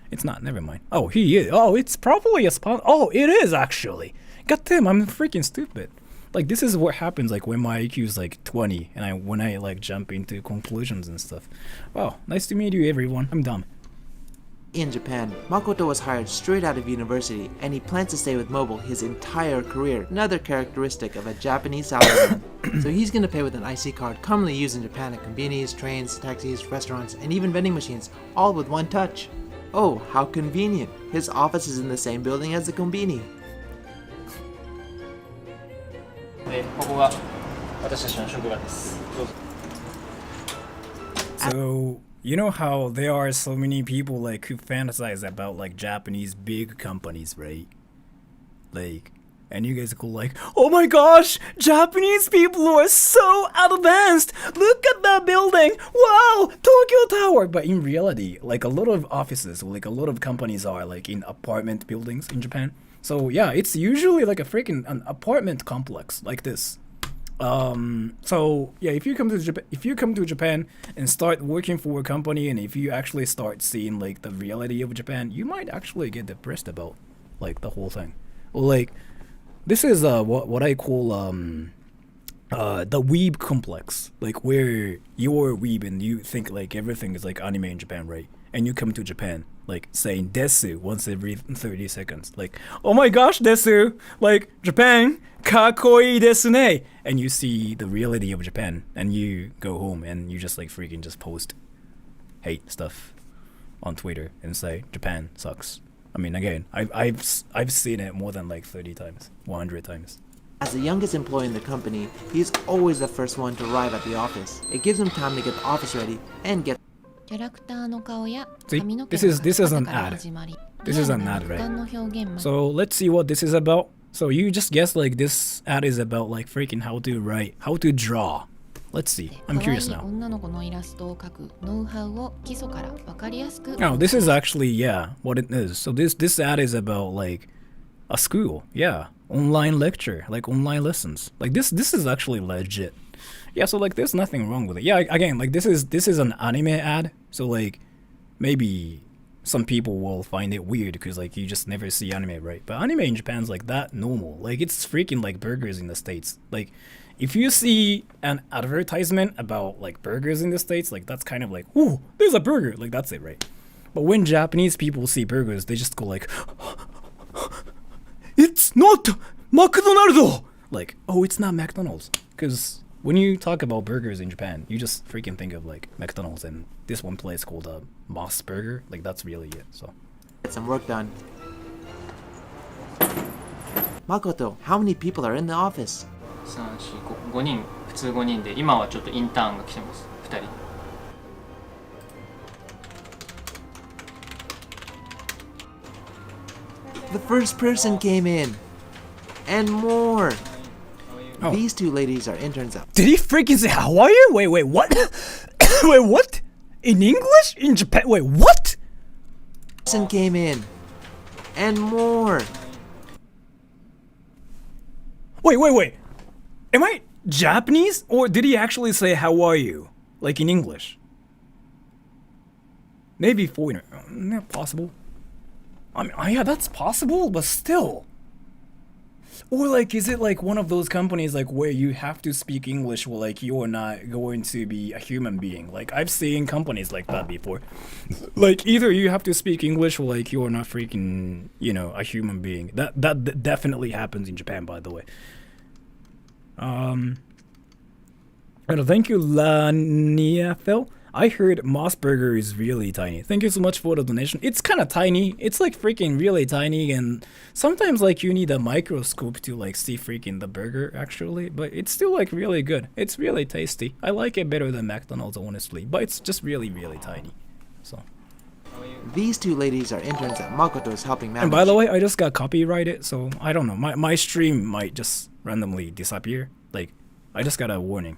It's not, never mind. Oh, he is. Oh, it's probably a sponsor. Oh, it is actually. God damn, I'm freaking stupid. Like this is what happens like when my IQ is like 20 and when I like jump into conclusions and stuff. Wow, nice to meet you everyone. I'm dumb. In Japan, Makoto was hired straight out of university and he plans to stay with Mobile his entire career, another characteristic of a Japanese salaryman. So he's gonna pay with an IC card commonly used in Japan at convenience, trains, taxis, restaurants, and even vending machines, all with one touch. Oh, how convenient. His office is in the same building as the konbini. で、ここが私たちの職場です。どうぞ。 So, you know how there are so many people like who fantasize about like Japanese big companies, right? Like, and you guys go like, oh my gosh, Japanese people are so advanced. Look at that building. Wow, Tokyo Tower. But in reality, like a lot of offices, like a lot of companies are like in apartment buildings in Japan. So yeah, it's usually like an apartment complex like this. So yeah, if you come to Japan and start working for a company, and if you actually start seeing like the reality of Japan, you might actually get depressed about like the whole thing. Well, like this is what I call the weeb complex, like where you're a weeb and you think like everything is like anime in Japan, right? And you come to Japan like saying desu once every 30 seconds, like, oh my gosh, desu, like Japan, kakoi desu ne, and you see the reality of Japan and you go home and you just like freaking just post hate stuff on Twitter and say Japan sucks. I mean, again, I've seen it more than like 30 times, 100 times. As the youngest employee in the company, he is always the first one to arrive at the office. It gives him time to get the office ready and get. キャラクターの顔や See, 髪の毛 this is の an 描き方から ad. 始まり This is an リア ad, ルな right? 五感の表現まで So let's see what this is about. So you just guess like this ad is about like freaking how to write, how to draw. Let's see. 可 I'm 愛 curious い now. 女の子のイラストを描くノウハウを基礎から分かりやすく Oh, this is actually what it is. So this ad is about like a school, online lecture, like online lessons. Like this is actually legit. Yeah, so like there's nothing wrong with it. Yeah, again, like this is an anime ad. So like maybe some people will find it weird because like you just never see anime, right? But anime in Japan's like that normal. Like it's freaking like burgers in the States. Like if you see an advertisement about like burgers in the States, like that's kind of like, ooh, there's a burger. Like that's it, right? But when Japanese people see burgers, they just go like, it's not McDonald's! Like, oh, it's not McDonald's. Because when you talk about burgers in Japan, you just freaking think of like McDonald's and this one place called Moss Burger. Like that's really it, so. Get some work done. Makoto, how many people are in the office? 5人、普通5人で、今はちょっとインターンが来てます、2人。The first person came in. And more. Oh. These two ladies are interns at. Did he freaking say how are you? Wait, what? Wait, what? In English? In Japan? Wait, what? Person came in. And more. Wait. Am I Japanese? Or did he actually say how are you? Like in English? Maybe foreigner. Not possible. I mean, yeah, that's possible, but still. Or like, is it like one of those companies like where you have to speak English or like you're not going to be a human being? Like I've seen companies like that before. Like either you have to speak English or like you're not freaking, a human being. That definitely happens in Japan, by the way. And thank you, Laniafel. I heard Mossburger is really tiny. Thank you so much for the donation. It's kind of tiny. It's like freaking really tiny, and sometimes like you need a microscope to like see freaking the burger actually, but it's still like really good. It's really tasty. I like it better than McDonald's honestly, but it's just really tiny. So. These two ladies are interns at Makoto's helping manage. And by the way, I just got copyrighted, so I don't know. My stream might just randomly disappear. Like, I just got a warning.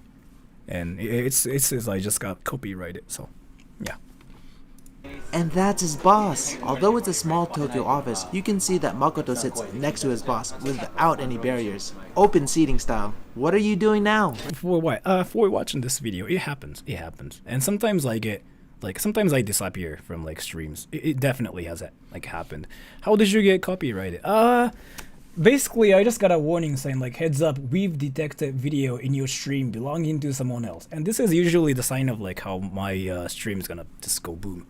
And it says I just got copyrighted, so yeah. And that's his boss. Although it's a small Tokyo office, you can see that Makoto sits next to his boss without any barriers. Open seating style. What are you doing now? For what? For watching this video, it happens. And sometimes I get sometimes I disappear from like streams. It definitely has like happened. How did you get copyrighted? Basically, I just got a warning saying like, heads up, we've detected video in your stream belonging to someone else. And this is usually the sign of like how my stream is gonna just go boom.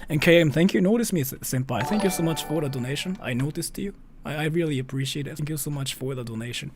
And KM, thank you. Notice me, senpai. Thank you so much for the donation. I noticed you. I really appreciate it. Thank you so much for the donation.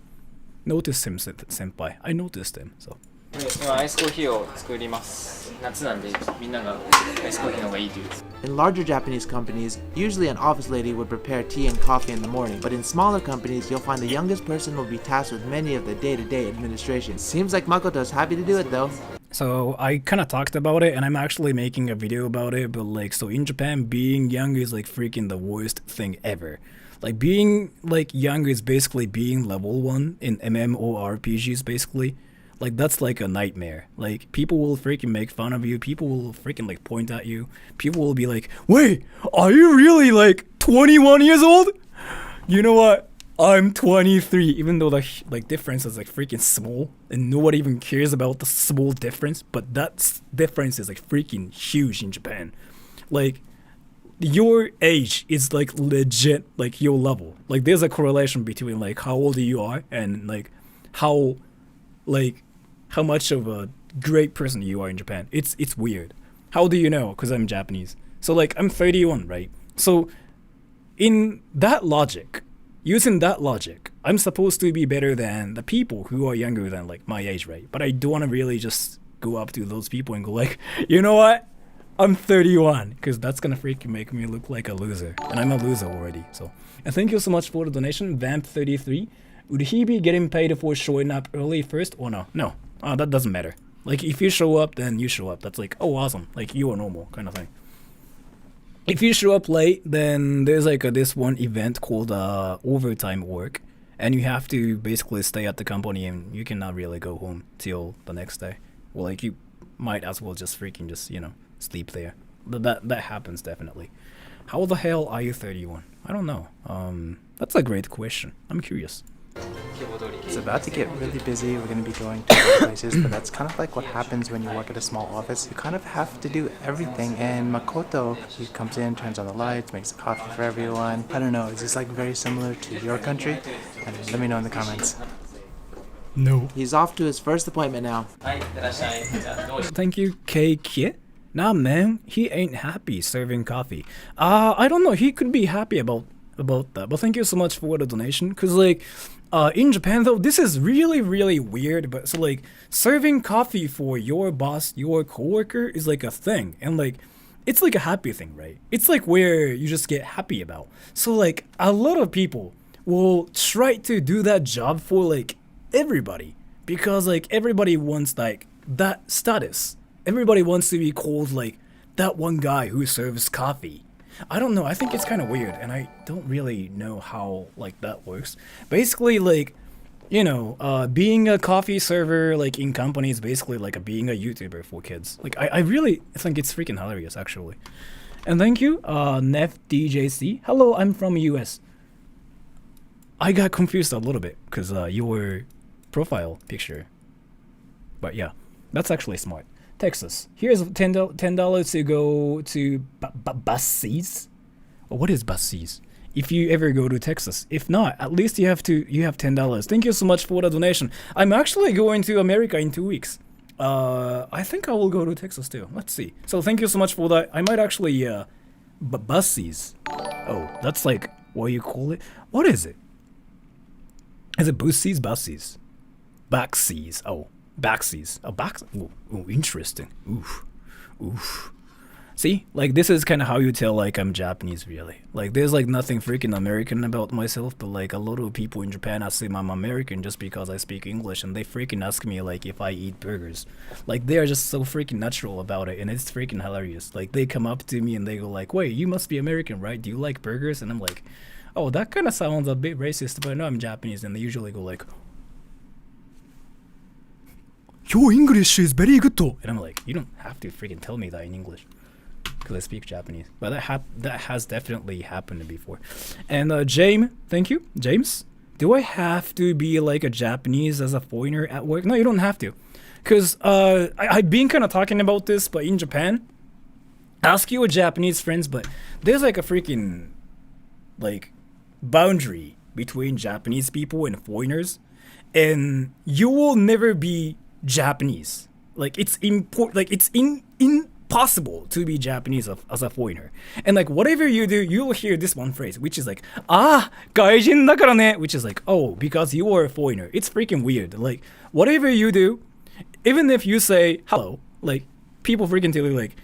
Notice him, senpai. I noticed him, so. 今アイスコーヒーを作ります。夏なんでみんながアイスコーヒーの方がいいという。In larger Japanese companies, usually an office lady would prepare tea and coffee in the morning, but in smaller companies, you'll find the youngest person will be tasked with many of the day-to-day administration. Seems like Makoto's happy to do it though. So I kind of talked about it, and I'm actually making a video about it, but like, so in Japan, being young is like freaking the worst thing ever. Like being like young is basically being level 1 in MMORPGs basically. Like that's like a nightmare. Like people will freaking make fun of you. People will freaking like point at you. People will be like, wait, are you really like 21 years old? You know what? I'm 23. Even though the like difference is like freaking small and nobody even cares about the small difference. But that difference is like freaking huge in Japan. Like your age is like legit like your level. Like there's a correlation between like how old you are and like how much of a great person you are in Japan. It's weird. How do you know? Because I'm Japanese. So like I'm 31, right? So in that logic, using that logic, I'm supposed to be better than the people who are younger than like my age, right? But I don't want to really just go up to those people and go like, you know what? I'm 31, because that's gonna freaking make me look like a loser. And I'm a loser already, so. And thank you so much for the donation, Vamp33. would he be getting paid for showing up early first or no? No, that doesn't matter. Like if you show up, then you show up. That's like, oh awesome, like you are normal kind of thing. If you show up late, then there's like this one event called overtime work, and you have to basically stay at the company and you cannot really go home till the next day. Well, like you might as well just freaking just, you know, sleep there. That happens definitely. How the hell are you 31? I don't know. That's a great question. I'm curious. It's about to get really busy. We're going to be going to other places, but that's kind of like what happens when you work at a small office. You kind of have to do everything, and Makoto, he comes in, turns on the lights, makes coffee for everyone. I don't know, is this like very similar to your country? And let me know in the comments. No. He's off to his first appointment now. Thank you, K-Kit. Nah, man, he ain't happy serving coffee. I don't know, he could be happy about that, but thank you so much for the donation, because like in Japan though, this is really weird, but so like serving coffee for your boss, your coworker is like a thing, and like it's like a happy thing, right? It's like where you just get happy about. So like a lot of people will try to do that job for like everybody, because like everybody wants like that status. Everybody wants to be called like that one guy who serves coffee. I don't know, I think it's kind of weird, and I don't really know how like that works. Basically, like, you know, being a coffee server like in companies, basically like being a YouTuber for kids. Like I really think it's freaking hilarious actually. And thank you, Nef DJC. Hello, I'm from US. I got confused a little bit because your profile picture. But yeah, that's actually smart. Texas. Here's $10 to go to Bussies. Or what is Bussies? If you ever go to Texas. If not, at least you have $10. Thank you so much for the donation. I'm actually going to America in 2 weeks. I think I will go to Texas too. Let's see. So thank you so much for that. I might actually Bussies. Oh, that's like what you call it. What is it? Is it Bussies? Bussies. Backsies. Oh. Backsies. Oh, backs. Oh, interesting. Oof. See, like this is kind of how you tell like I'm Japanese, really. Like there's like nothing freaking American about myself, but like a lot of people in Japan assume I'm American just because I speak English, and they freaking ask me like if I eat burgers. Like they are just so freaking natural about it, and it's freaking hilarious. Like they come up to me and they go like, "Wait, you must be American, right? Do you like burgers?" And I'm like, "Oh, that kind of sounds a bit racist, but no, I'm Japanese." And they usually go like, "Your English is very good." And I'm like, you don't have to freaking tell me that in English, because I speak Japanese. But that has definitely happened before. And James, thank you, James. Do I have to be like a Japanese as a foreigner at work? No, you don't have to, because I've been kind of talking about this, but in Japan, ask your Japanese friends, but there's like a freaking like boundary between Japanese people and foreigners, and you will never be Japanese. Like it's impossible to be Japanese as a foreigner. And like whatever you do, you'll hear this one phrase, which is like, gaijin dakara ne, which is like, oh, because you are a foreigner. It's freaking weird. Like whatever you do, even if you say hello, like people freaking tell you like,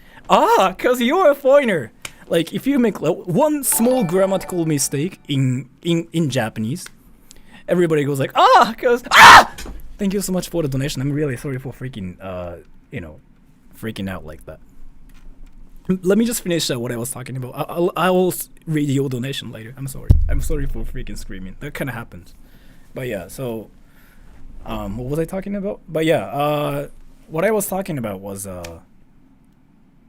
cause you're a foreigner. Like if you make like, one small grammatical mistake in Japanese, everybody goes like, cause Thank you so much for the donation. I'm really sorry for freaking, freaking out like that. Let me just finish what I was talking about. I will read your donation later. I'm sorry. I'm sorry for freaking screaming. That kind of happens. But yeah, so, what was I talking about? But yeah, what I was talking about was,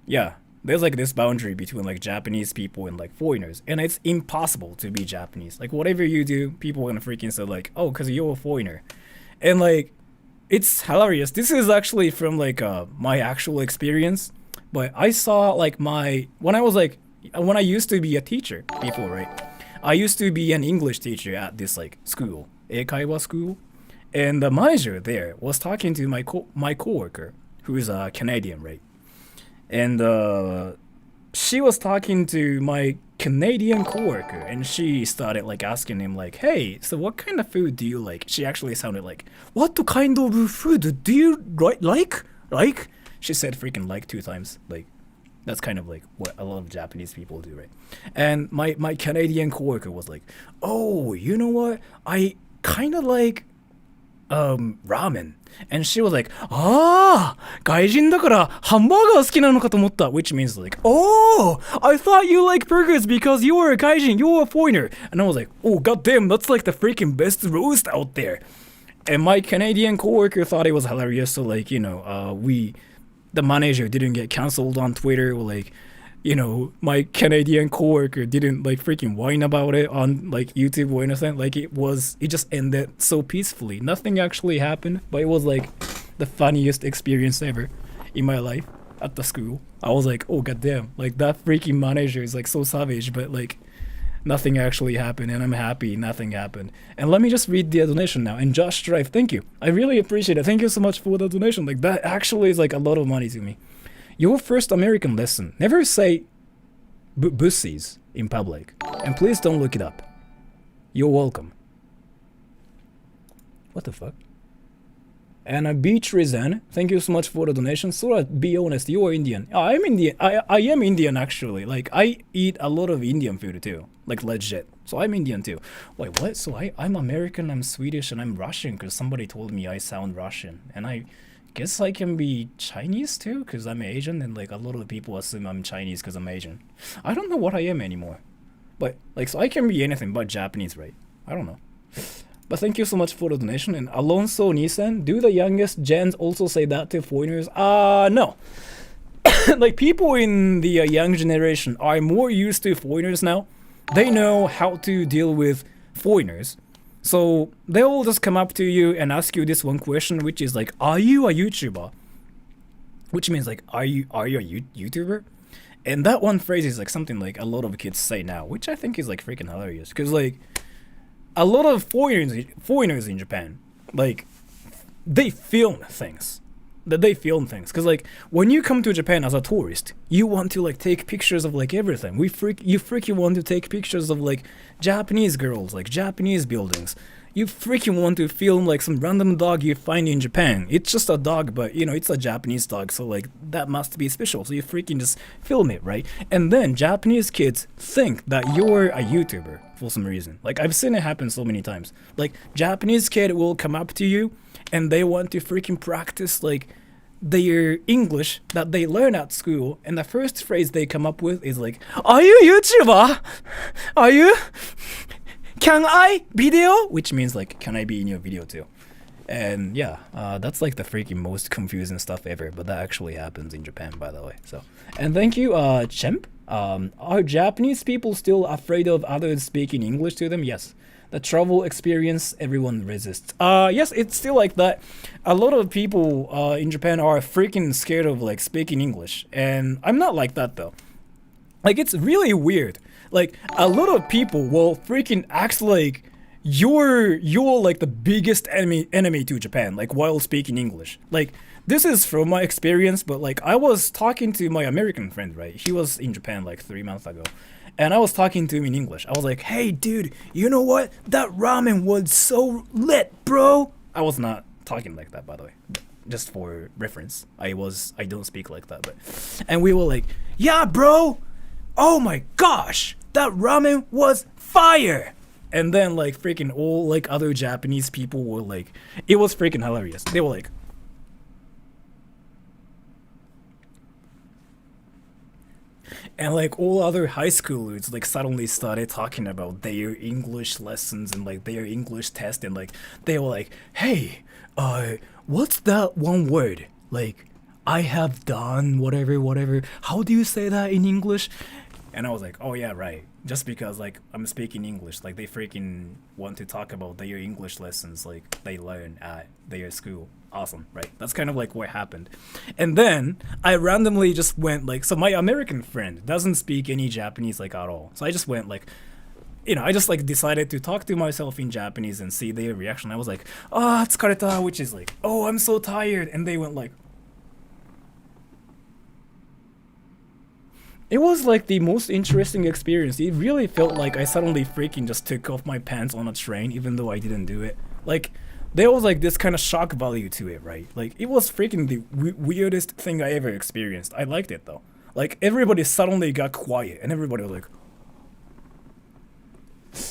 there's like this boundary between like Japanese people and like foreigners, and it's impossible to be Japanese. Like whatever you do, people are gonna freaking say like, oh, cause you're a foreigner. And like, it's hilarious. This is actually from like my actual experience, but I saw like when I used to be a teacher before, right? I used to be an English teacher at this like school, eikaiwa school, and the manager there was talking to my coworker, who is a Canadian, right? And she was talking to my Canadian coworker, and she started like asking him like, hey, so what kind of food do you like? She actually sounded like, what kind of food do you like? Like, she said freaking like 2 times. Like, that's kind of like what a lot of Japanese people do, right? And my Canadian coworker was like, oh, you know what? kind of like ramen. And she was like, ah, 外人だからハンバーガー好きなのかと思った which means like, oh, I thought you like burgers because you were a gaijin, you were a foreigner. And I was like, oh, goddamn, that's like the freaking best roast out there. And my Canadian coworker thought it was hilarious, so like, you know, the manager didn't get cancelled on Twitter, or like, you know, my Canadian coworker didn't like freaking whine about it on like YouTube or anything. Like it just ended so peacefully. Nothing actually happened, but it was like the funniest experience ever in my life at the school. I was like, oh goddamn, like that freaking manager is like so savage, but like nothing actually happened, and I'm happy nothing happened. And let me just read the donation now. And Josh Strife, thank you. I really appreciate it. Thank you so much for the donation. Like that actually is like a lot of money to me. Your first American lesson. Never say bussies in public. And please don't look it up. You're welcome. What the fuck? And a Beach Rizan, thank you so much for the donation. Sora, be honest, you are Indian. I'm Indian. I am Indian actually. Like I eat a lot of Indian food too. Like legit. So I'm Indian too. Wait, what? So I'm American, I'm Swedish, and I'm Russian because somebody told me I sound Russian. And I guess I can be Chinese too because I'm Asian, and like a lot of people assume I'm Chinese because I'm Asian. I don't know what I am anymore. But like, so I can be anything but Japanese, right? I don't know. But thank you so much for the donation. And Alonso Nissan, do the youngest gens also say that to foreigners? No. Like people in the young generation are more used to foreigners now. They know how to deal with foreigners. So they'll just come up to you and ask you this one question, which is like, are you a YouTuber? Which means like, are you a YouTuber? And that one phrase is like something like a lot of kids say now, which I think is like freaking hilarious. Because like a lot of foreigners in Japan, like they film things. Because like when you come to Japan as a tourist, you want to like take pictures of like everything. You freaking want to take pictures of like Japanese girls, like Japanese buildings. You freaking want to film like some random dog you find in Japan. It's just a dog, but you know, it's a Japanese dog, so like that must be special. So you freaking just film it, right? And then Japanese kids think that you're a YouTuber for some reason. Like I've seen it happen so many times. Like Japanese kid will come up to you and they want to freaking practice like their English that they learn at school, and the first phrase they come up with is like, are you a YouTuber? Are you? Can I video? Which means like, can I be in your video too? And yeah, that's like the freaking most confusing stuff ever, but that actually happens in Japan, by the way. So, and thank you, Chemp. Are Japanese people still afraid of others speaking English to them? Yes. The travel experience, everyone resists. Yes, it's still like that. A lot of people in Japan are freaking scared of like speaking English, and I'm not like that though. Like it's really weird. Like a lot of people will freaking act like you're like the biggest enemy to Japan, like while speaking English. Like this is from my experience, but like I was talking to my American friend, right? He was in Japan like 3 months ago. And I was talking to him in English. I was like, hey, dude, you know what? That ramen was so lit, bro. I was not talking like that, by the way. Just for reference. I don't speak like that. But and we were like, yeah, bro. Oh my gosh. That ramen was fire. And then like freaking all like other Japanese people were like, it was freaking hilarious. They were like, and like all other high schoolers like suddenly started talking about their English lessons and like their English test, and like they were like, hey, what's that one word? Like, I have done whatever. How do you say that in English? And I was like, oh yeah, right. Just because like I'm speaking English, like they freaking want to talk about their English lessons like they learn at their school. Awesome, right? That's kind of like what happened. And then I randomly just went like, so my American friend doesn't speak any Japanese like at all. So I just went like, you know, I just like decided to talk to myself in Japanese and see their reaction. I was like, ah, tsukareta, which is like, oh, I'm so tired. And they went like, it was like the most interesting experience. It really felt like I suddenly freaking just took off my pants on a train, even though I didn't do it. Like, there was like this kind of shock value to it, right? Like, it was freaking the weirdest thing I ever experienced. I liked it though. Like, everybody suddenly got quiet, and everybody was like,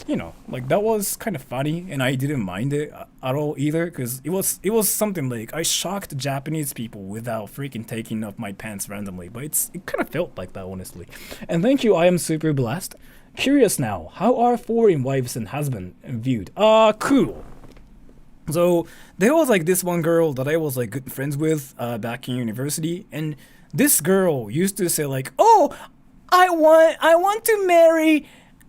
you know, like that was kind of funny, and I didn't mind it at all either, because it was something like I shocked Japanese people without freaking taking off my pants randomly, but it kind of felt like that, honestly. And thank you, I am super blessed. Curious now, how are foreign wives and husband viewed? Cool. So there was like this one girl that I was like good friends with back in university, and this girl used to say like, "Oh, I want to marry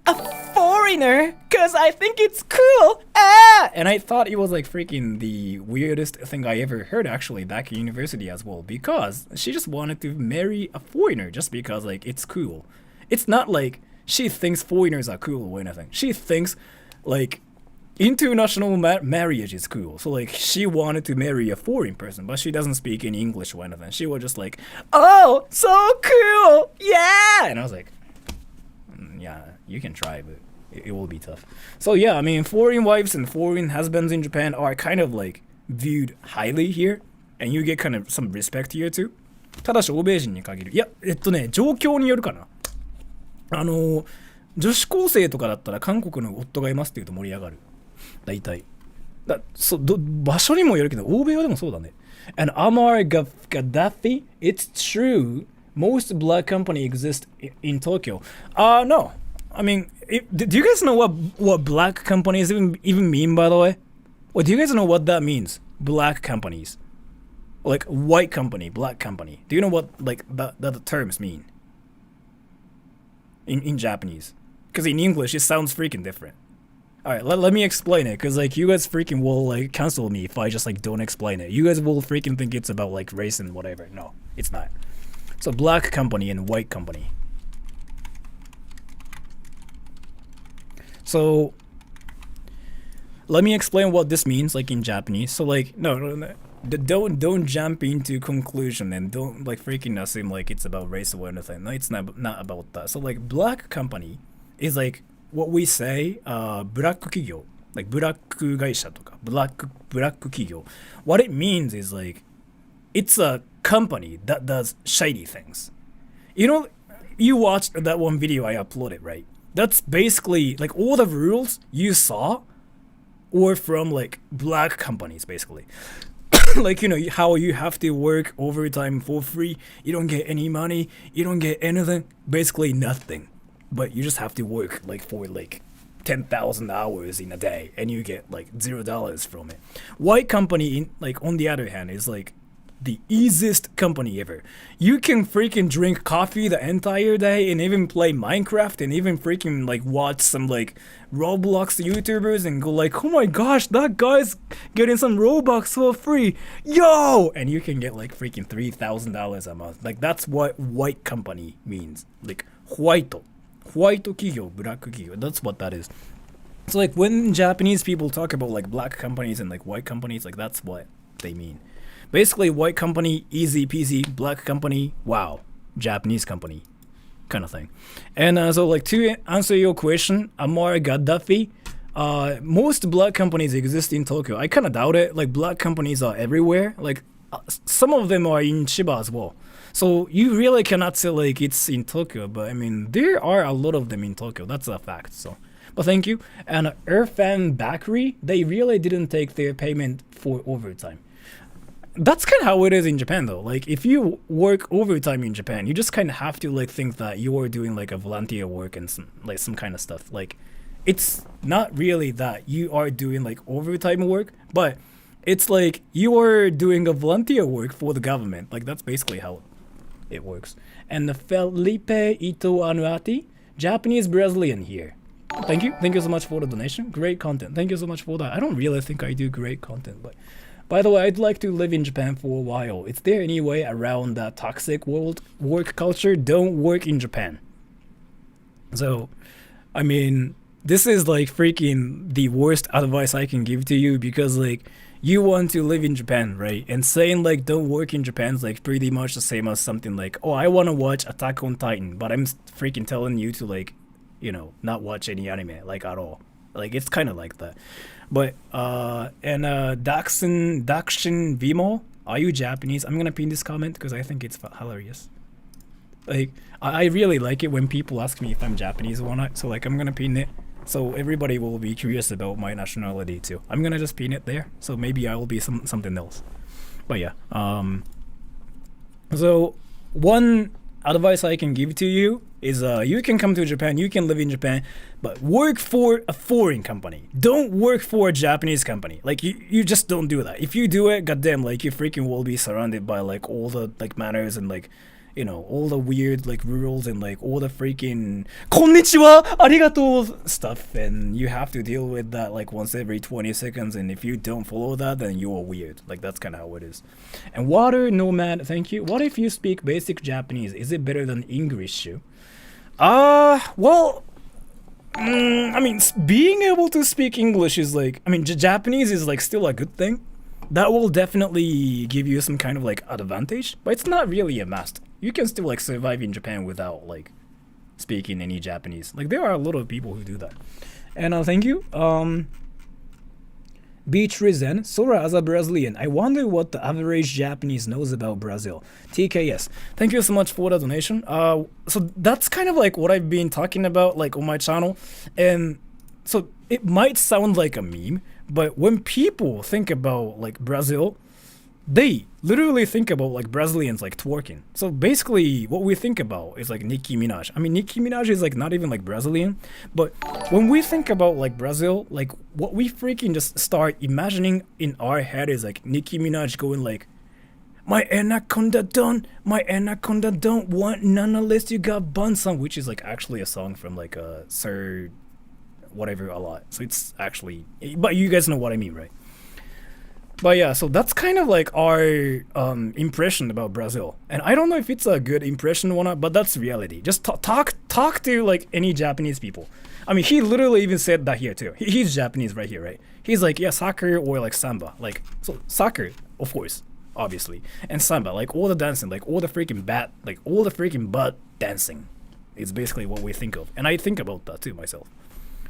a foreigner because I think it's cool." Ah! And I thought it was like freaking the weirdest thing I ever heard actually back in university as well, because she just wanted to marry a foreigner just because like it's cool. It's not like she thinks foreigners are cool or anything. She thinks like international marriage is cool. So like she wanted to marry a foreign person, but she doesn't speak any English or anything. She was just like, "Oh, so cool, yeah!" And I was like, yeah, you can try, but it will be tough. So yeah, I mean, foreign wives and foreign husbands in Japan are kind of like viewed highly here, and you get kind of some respect here too. ただし欧米人に限る。いや、状況によるかな。女子高生とかだったら韓国の夫がいますって言うと盛り上がる。大体。場所にもよるけど、欧米はでもそうだね。And Amar Gaddafi, it's true. Most black company exist in Tokyo. No. I mean, do you guys know what black companies even mean, by the way? Or do you guys know what that means? Black companies. Like white company, black company. Do you know what like the terms mean? In Japanese. Because in English, it sounds freaking different. Alright, let me explain it, because like you guys freaking will like cancel me if I just like don't explain it. You guys will freaking think it's about like race and whatever. No, it's not. So black company and white company. So let me explain what this means like in Japanese. So like no, don't jump into conclusion and don't like freaking assume like it's about race or anything. No, it's not about that. So like black company is like what we say ブラック企業 like ブラック会社とかブラック企業 what it means is like it's a company that does shady things. You know, you watched that one video I uploaded, right? That's basically like all the rules you saw were from like black companies basically. Like, you know, how you have to work overtime for free, you don't get any money, you don't get anything, basically nothing. But you just have to work like for like 10,000 hours in a day and you get like $0 from it. White company, like on the other hand, is like the easiest company ever. You can freaking drink coffee the entire day and even play Minecraft and even freaking like watch some like Roblox YouTubers and go like, "Oh my gosh, that guy's getting some Robux for free, yo!" And you can get like freaking $3,000 a month. Like that's what white company means. Like white 企業、ブラック企業. That's what that is. So like when Japanese people talk about like black companies and like white companies, like that's what they mean. Basically, white company, easy peasy. Black company, wow, Japanese company, kind of thing. And so, like, to answer your question, Amar Gaddafi, most black companies exist in Tokyo. I kind of doubt it. Like, black companies are everywhere. Like, some of them are in Chiba as well. So you really cannot say like it's in Tokyo, but I mean there are a lot of them in Tokyo. That's a fact. So, but thank you. And Irfan Bakery, they really didn't take their payment for overtime. That's kind of how it is in Japan though. Like if you work overtime in Japan, you just kind of have to like think that you are doing like a volunteer work and some kind of stuff. Like it's not really that you are doing like overtime work, but it's like you are doing a volunteer work for the government. Like that's basically how it works. And the Felipe Ito Anuati, Japanese Brazilian here. Thank you so much for the donation. Great content. Thank you so much for that. I don't really think I do great content, but by the way, I'd like to live in Japan for a while. Is there any way around that toxic work culture? Don't work in Japan. So, I mean, this is like freaking the worst advice I can give to you, because like you want to live in Japan, right? And saying like don't work in Japan is like pretty much the same as something like, oh, I want to watch Attack on Titan, but I'm freaking telling you to like, you know, not watch any anime like at all. Like it's kind of like that. But and Daxin Vimo, are you Japanese? I'm gonna pin this comment because I think it's hilarious. Like I really like it when people ask me if I'm Japanese or not. So like I'm gonna pin it. So everybody will be curious about my nationality too. I'm gonna just pin it there. So maybe I will be something else. But yeah. So one advice I can give to you is you can come to Japan, you can live in Japan, but work for a foreign company. Don't work for a Japanese company. Like you just don't do that. If you do it, goddamn, like you freaking will be surrounded by like all the like manners and like, you know, all the weird like rules and like all the freaking konnichiwa, arigato stuff, and you have to deal with that like once every 20 seconds, and if you don't follow that, then you are weird. Like that's kind of how it is. And water nomad, thank you. What if you speak basic Japanese? Is it better than English? Well, I mean, being able to speak English is like, I mean, Japanese is like still a good thing. That will definitely give you some kind of like advantage, but it's not really a must. You can still like survive in Japan without like speaking any Japanese. Like there are a lot of people who do that. And thank you. Beach Risen, Sora as a Brazilian. I wonder what the average Japanese knows about Brazil. TKS. Thank you so much for the donation. So that's kind of like what I've been talking about like on my channel. And so it might sound like a meme, but when people think about like Brazil, they literally think about like Brazilians like twerking. So basically what we think about is like Nicki Minaj. I mean, Nicki Minaj is like not even like Brazilian, but when we think about like Brazil, like what we freaking just start imagining in our head is like Nicki Minaj going like, my anaconda don't want none unless you got Bunsen, which is like actually a song from like Sir whatever a lot. So it's actually, but you guys know what I mean, right? But yeah, so that's kind of like our impression about Brazil, and I don't know if it's a good impression or not, but that's reality. Just talk to like any Japanese people. I mean, he literally even said that here too. He's Japanese right here, right? He's like, yeah, soccer or like samba, like so soccer, of course, obviously, and samba, like all the dancing, like all the freaking butt dancing, is basically what we think of, and I think about that too myself.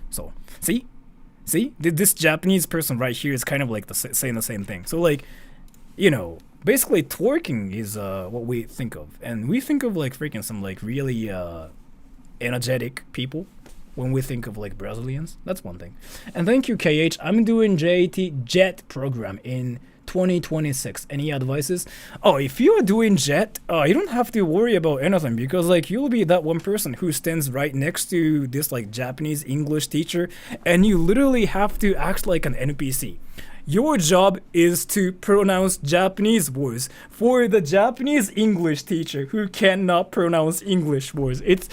So See, this Japanese person right here is kind of like saying the same thing. So like, you know, basically twerking is what we think of, and we think of like freaking some like really energetic people when we think of like Brazilians. That's one thing. And thank you, KH. I'm doing JET program in 2026. Any advices? Oh, if you are doing JET, you don't have to worry about anything, because like you'll be that one person who stands right next to this like Japanese English teacher, and you literally have to act like an NPC. Your job is to pronounce Japanese words for the Japanese English teacher who cannot pronounce English words. It's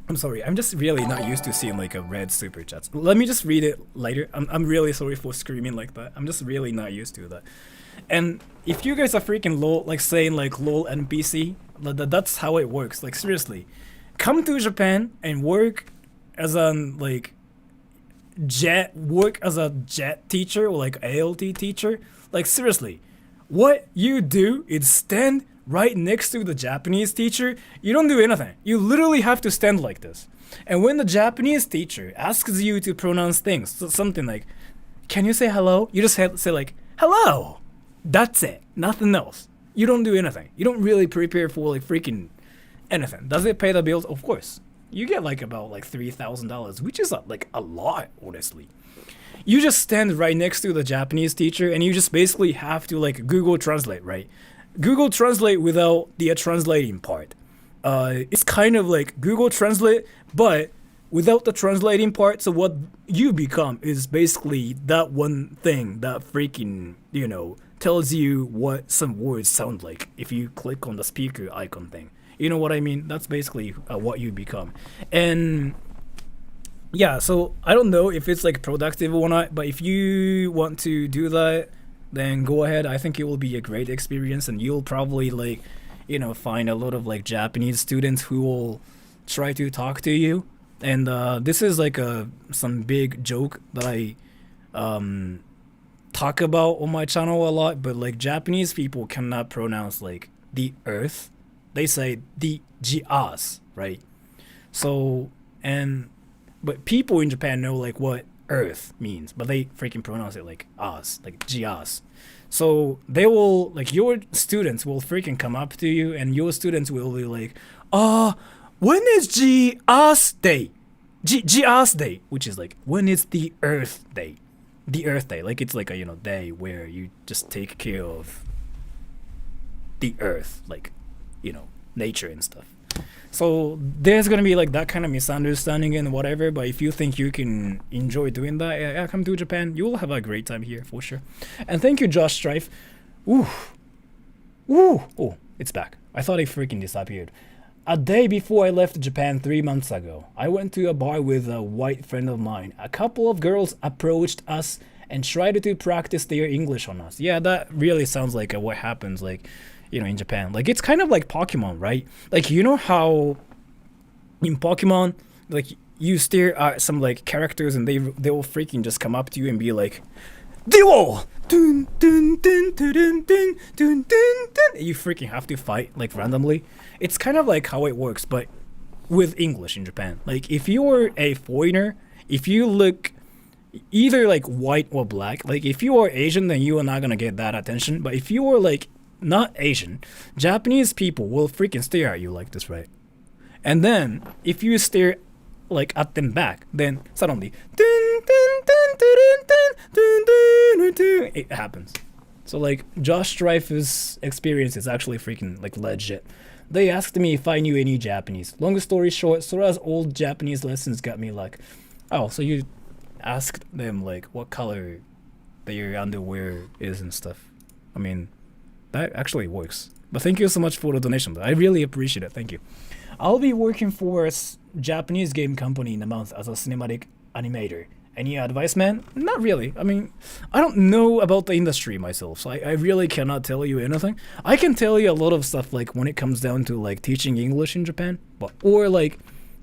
I'm sorry, I'm just really not used to seeing like a red super chats. Let me just read it later. I'm really sorry for screaming like that. I'm just really not used to that. And if you guys are freaking lol, like saying like lol NPC, that's how it works. Like seriously, come to Japan and work as an like JET teacher or like ALT teacher. Like seriously, what you do is stand right next to the Japanese teacher. You don't do anything. You literally have to stand like this. And when the Japanese teacher asks you to pronounce things, so something like, can you say hello? You just say like, hello. That's it. Nothing else. You don't do anything. You don't really prepare for like freaking anything. Does it pay the bills? Of course. You get like about like $3,000, which is like a lot, honestly. You just stand right next to the Japanese teacher, and you just basically have to like Google Translate, right? Google Translate without the translating part. It's kind of like Google Translate, but without the translating part. So what you become is basically that one thing that freaking, you know, tells you what some words sound like if you click on the speaker icon thing. You know what I mean? That's basically what you become. And yeah, so I don't know if it's like productive or not, but if you want to do that, then go ahead. I think it will be a great experience, and you'll probably like, you know, find a lot of like Japanese students who will try to talk to you. And this is like some big joke that I talk about on my channel a lot, but like Japanese people cannot pronounce like the earth. They say the jias, right? So, but people in Japan know like what earth means, but they freaking pronounce it like as, like jias. So they will, like, your students will freaking come up to you, and your students will be like, when is jias day? the Earth Day, which is like when it's the Earth Day. The Earth Day, like it's like a day where you just take care of the Earth, like nature and stuff. So there's gonna be like that kind of misunderstanding and whatever. But if you think you can enjoy doing that, yeah, come to Japan. You will have a great time here for sure. And thank you, Josh Strife. Ooh, oh, it's back. I thought it freaking disappeared. A day before I left Japan 3 months ago, I went to a bar with a white friend of mine. A couple of girls approached us and tried to practice their English on us. Yeah, that really sounds like what happens like, in Japan. Like it's kind of like Pokemon, right? Like how in Pokemon, like you stare at some like characters and they will freaking just come up to you and be like, Duo! Dun, dun, dun, dun, dun, dun, dun, dun, dun. You freaking have to fight like randomly. It's kind of like how it works, but with English in Japan. Like if you're a foreigner, if you look either like white or black, like if you are Asian, then you are not gonna get that attention. But if you are like not Asian, Japanese people will freaking stare at you like this, right? And then if you stare like at them back, then suddenly dun, dun, dun, dun, dun, dun, dun, dun, it happens. So like Josh Strife's experience is actually freaking like legit. They asked me if I knew any Japanese. Long story short, Sora's old Japanese lessons got me like, oh, so you asked them like what color their underwear is and stuff. I mean, that actually works. But thank you so much for the donation. I really appreciate it. Thank you. I'll be working for a Japanese game company in a month as a cinematic animator. Any advice, man? Not really. I mean, I don't know about the industry myself, so I really cannot tell you anything. I can tell you a lot of stuff like when it comes down to like teaching English in Japan, or like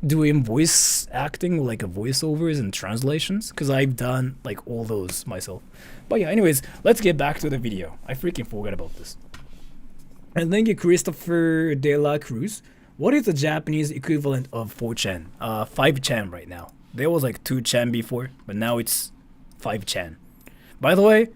doing voice acting, like voiceovers and translations, because I've done like all those myself. But yeah, anyways, let's get back to the video. I freaking forgot about this. And thank you, Christopher De La Cruz. What is the Japanese equivalent of 4chan? 5chan right now. There was like 2chan before, but now it's 5chan. By the way,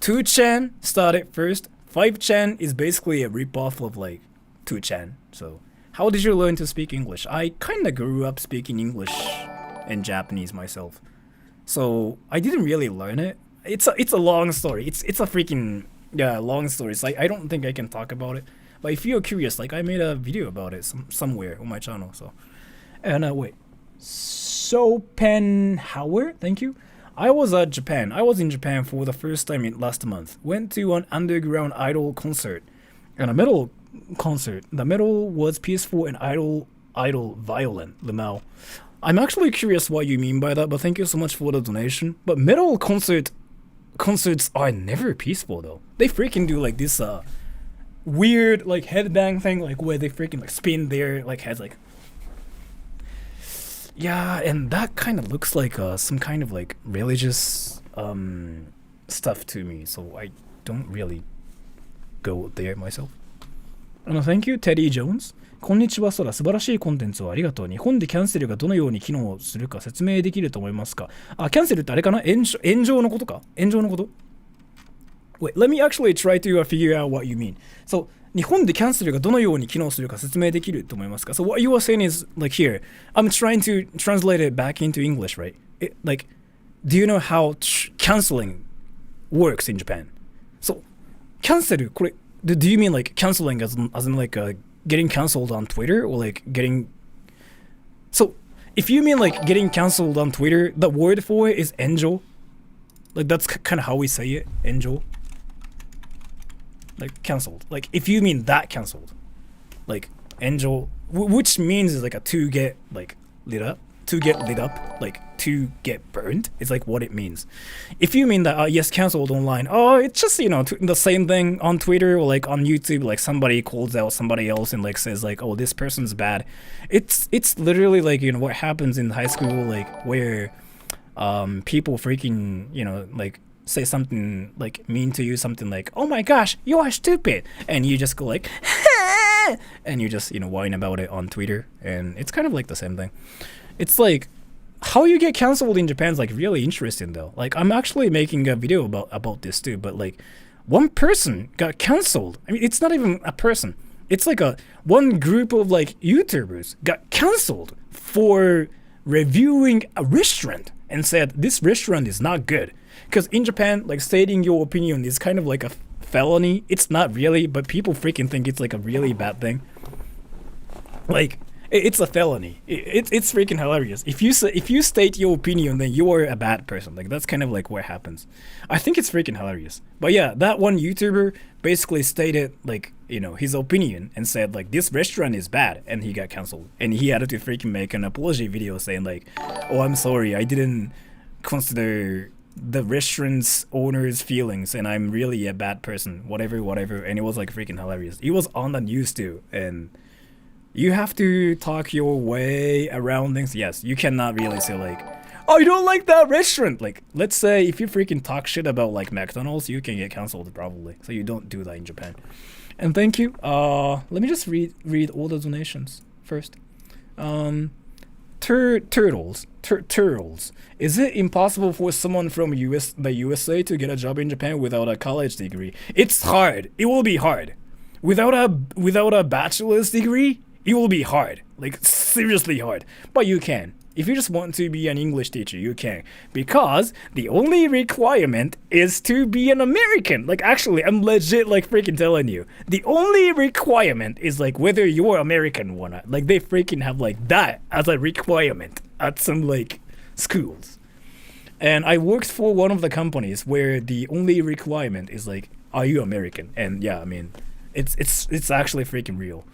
2chan started first. 5chan is basically a ripoff of like 2chan. So how did you learn to speak English? I kind of grew up speaking English and Japanese myself. So I didn't really learn it. It's a long story. It's a freaking long story. So I don't think I can talk about it. But if you're curious, like I made a video about it somewhere on my channel. So, and wait, Sopenhauer, thank you. I was in Japan for the first time last month. Went to an underground idol concert and a metal concert. The metal was peaceful and idol violent. Lemao. I'm actually curious what you mean by that, but thank you so much for the donation. But metal concerts are never peaceful though. They freaking do like this weird like headbang thing, like where they freaking like spin their like heads like, yeah, and that kind of looks like some kind of like religious stuff to me, so I don't really go there myself. Thank you, Teddy Jones. こんにちは、ソラ。素晴らしいコンテンツをありがとう。日本でキャンセルがどのように機能するか説明できると思いますか？あ、キャンセルってあれかな？炎上のことか？炎上のこと？ Wait, let me actually try to figure out what you mean. So, 日本でキャンセルがどのように機能するか説明できると思いますか? So what you are saying is, like here, I'm trying to translate it back into English, right? Like, do you know how canceling works in Japan? So, キャンセル、これ、do you mean like canceling as in like getting cancelled on Twitter or like getting... So, if you mean like getting cancelled on Twitter, the word for it is enjo. Like that's kind of how we say it, enjo. Like cancelled. Like if you mean that cancelled, like enjo, which means is like a to get like lit up, like to get burned. It's like what it means. If you mean that yes, cancelled online. Oh, it's just the same thing on Twitter or like on YouTube. Like somebody calls out somebody else and like says like, oh, this person's bad. It's literally like what happens in high school, like where people freaking like say something like mean to you, something like, oh my gosh, you are stupid, and you just go like and you just whine about it on Twitter, and it's kind of like the same thing. It's like how you get cancelled in Japan is like really interesting though. Like I'm actually making a video about this too, but like one person got cancelled. I mean, it's not even a person, it's like one group of like YouTubers got cancelled for reviewing a restaurant and said this restaurant is not good. Because in Japan, like stating your opinion is kind of like a felony. It's not really, but people freaking think it's like a really bad thing. Like it's a felony. It's freaking hilarious. If you state your opinion, then you are a bad person. Like that's kind of like what happens. I think it's freaking hilarious. But yeah, that one YouTuber basically stated like, you know, his opinion and said like this restaurant is bad, and he got canceled. And he had to freaking make an apology video saying like, oh, I'm sorry, I didn't consider the restaurant's owner's feelings, and I'm really a bad person, whatever. And it was like freaking hilarious. It was on the news too, and you have to talk your way around things. Yes, you cannot really say like, oh, you don't like that restaurant. Like, let's say if you freaking talk shit about like McDonald's, you can get canceled probably. So you don't do that in Japan. And thank you. Let me just read all the donations first. Turtles. Is it impossible for someone from the USA to get a job in Japan without a college degree? It's hard. It will be hard. Without a bachelor's degree, it will be hard. Like seriously hard. But you can. If you just want to be an English teacher, you can. Because the only requirement is to be an American. Like actually, I'm legit like freaking telling you. The only requirement is like whether you're American or not. Like they freaking have like that as a requirement at some like schools. And I worked for one of the companies where the only requirement is like, are you American? And yeah, I mean, it's actually freaking real.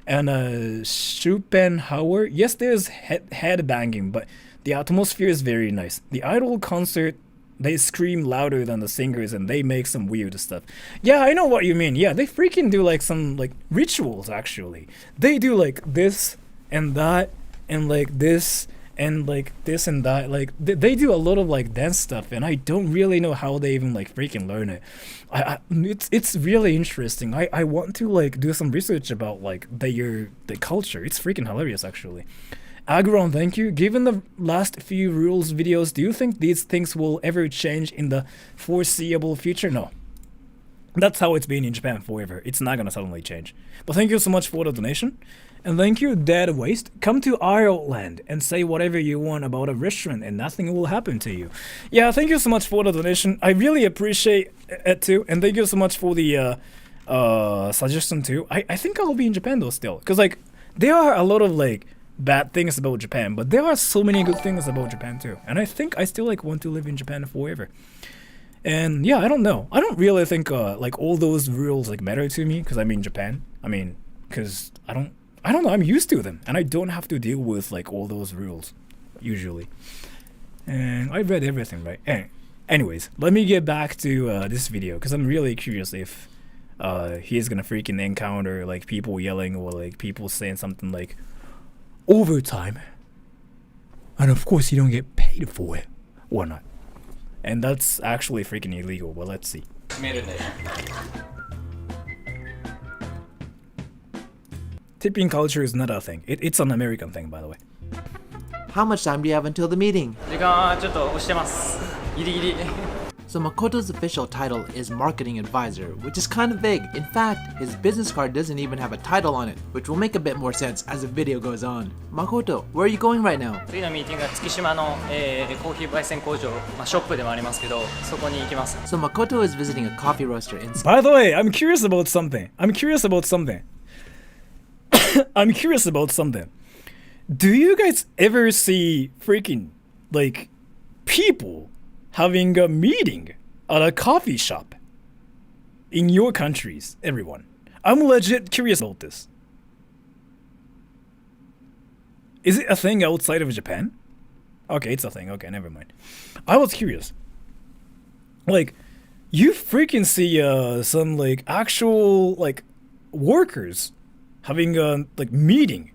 And Schopenhauer, yes, there's head banging, but the atmosphere is very nice. The Idol concert, they scream louder than the singers, and they make some weird stuff. Yeah, I know what you mean. Yeah, they freaking do like some like rituals actually. They do like this and that and like this and like this and that. Like they do a lot of like dance stuff, and I don't really know how they even like freaking learn it. It's really interesting. I want to like do some research about like the culture. It's freaking hilarious actually. Agron, thank you. Given the last few rules videos, do you think these things will ever change in the foreseeable future? No. That's how it's been in Japan forever. It's not gonna suddenly change. But thank you so much for the donation. And thank you, Dead Waste. Come to Ireland and say whatever you want about a restaurant and nothing will happen to you. Yeah, thank you so much for the donation. I really appreciate it too. And thank you so much for the suggestion too. I think I'll be in Japan though still. Because like, there are a lot of like bad things about Japan, but there are so many good things about Japan too. And I think I still like want to live in Japan forever. And yeah, I don't know. I don't really think like all those rules like matter to me because I'm in Japan. I mean, because I don't know, I'm used to them, and I don't have to deal with like all those rules, usually. And I read everything, right? Anyways, let me get back to this video, because I'm really curious if he's gonna freaking encounter like people yelling or like people saying something like, overtime. And of course you don't get paid for it, or not. And that's actually freaking illegal, but let's see. Tipping culture is not a thing. It's an American thing, by the way. How much time do you have until the meeting? 時間はちょっと押してます。ギリギリ。 So Makoto's official title is Marketing Advisor, which is kind of vague. In fact, his business card doesn't even have a title on it, which will make a bit more sense as the video goes on. Makoto, where are you going right now? 次のミーティングは月島の、コーヒー焙煎工場、ショップでもありますけど、そこに行きます。 So Makoto is visiting a coffee roaster in... By the way, I'm curious about something. I'm curious about something. Do you guys ever see freaking, like, people having a meeting at a coffee shop in your countries, everyone? I'm legit curious about this. Is it a thing outside of Japan? Okay, it's a thing. Okay, never mind. I was curious. Like, you freaking see some, like, actual, like, workers having a, like, meeting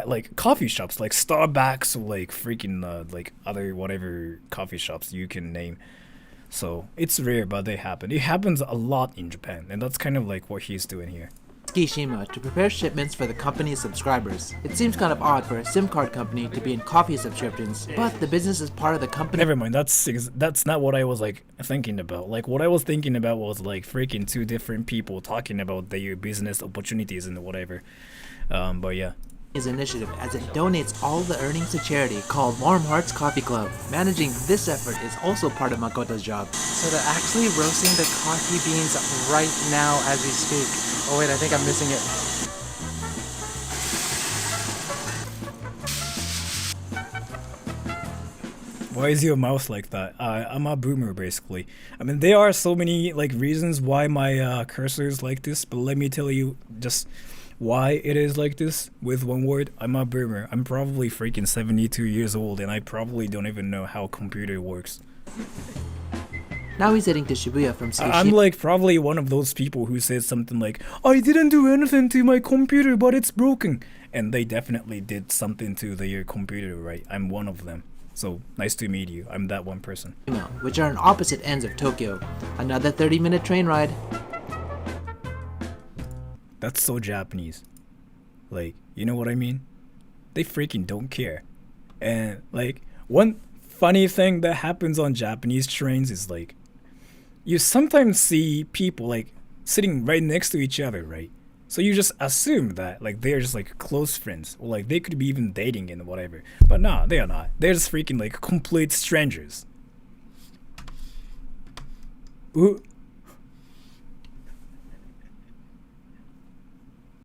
like coffee shops like Starbucks or like freaking like other whatever coffee shops you can name. So it's rare, but they happen. It happens a lot in Japan, and that's kind of like what he's doing here. Tsukishima to prepare shipments for the company's subscribers. It seems kind of odd for a SIM card company to be in coffee subscriptions, but the business is part of the company. Never mind, that's not what I was like thinking about. Like what I was thinking about was like freaking two different people talking about their business opportunities and whatever. But yeah. his initiative as it donates all the earnings to charity called Warm Hearts Coffee Club. Managing this effort is also part of Makoto's job. So they're actually roasting the coffee beans right now as we speak. Oh wait, I think I'm missing it. Why is your mouth like that? I'm a boomer, basically. I mean, there are so many like reasons why my cursor is like this, but let me tell you just why it is like this with one word. I'm a boomer. I'm probably freaking 72 years old, and I probably don't even know how computer works. Now he's heading to Shibuya from I'm like probably one of those people who says something like, I didn't do anything to my computer, but it's broken. And they definitely did something to their computer, right? I'm one of them. So, nice to meet you. I'm that one person. Which are on opposite ends of Tokyo. Another 30-minute train ride. That's so Japanese. Like, you know what I mean? They freaking don't care. And, like, one funny thing that happens on Japanese trains is, like, you sometimes see people, like, sitting right next to each other, right? So you just assume that, like, they're just, like, close friends. Or, like, they could be even dating and whatever. But nah, they are not. They're just freaking, like, complete strangers. Ooh.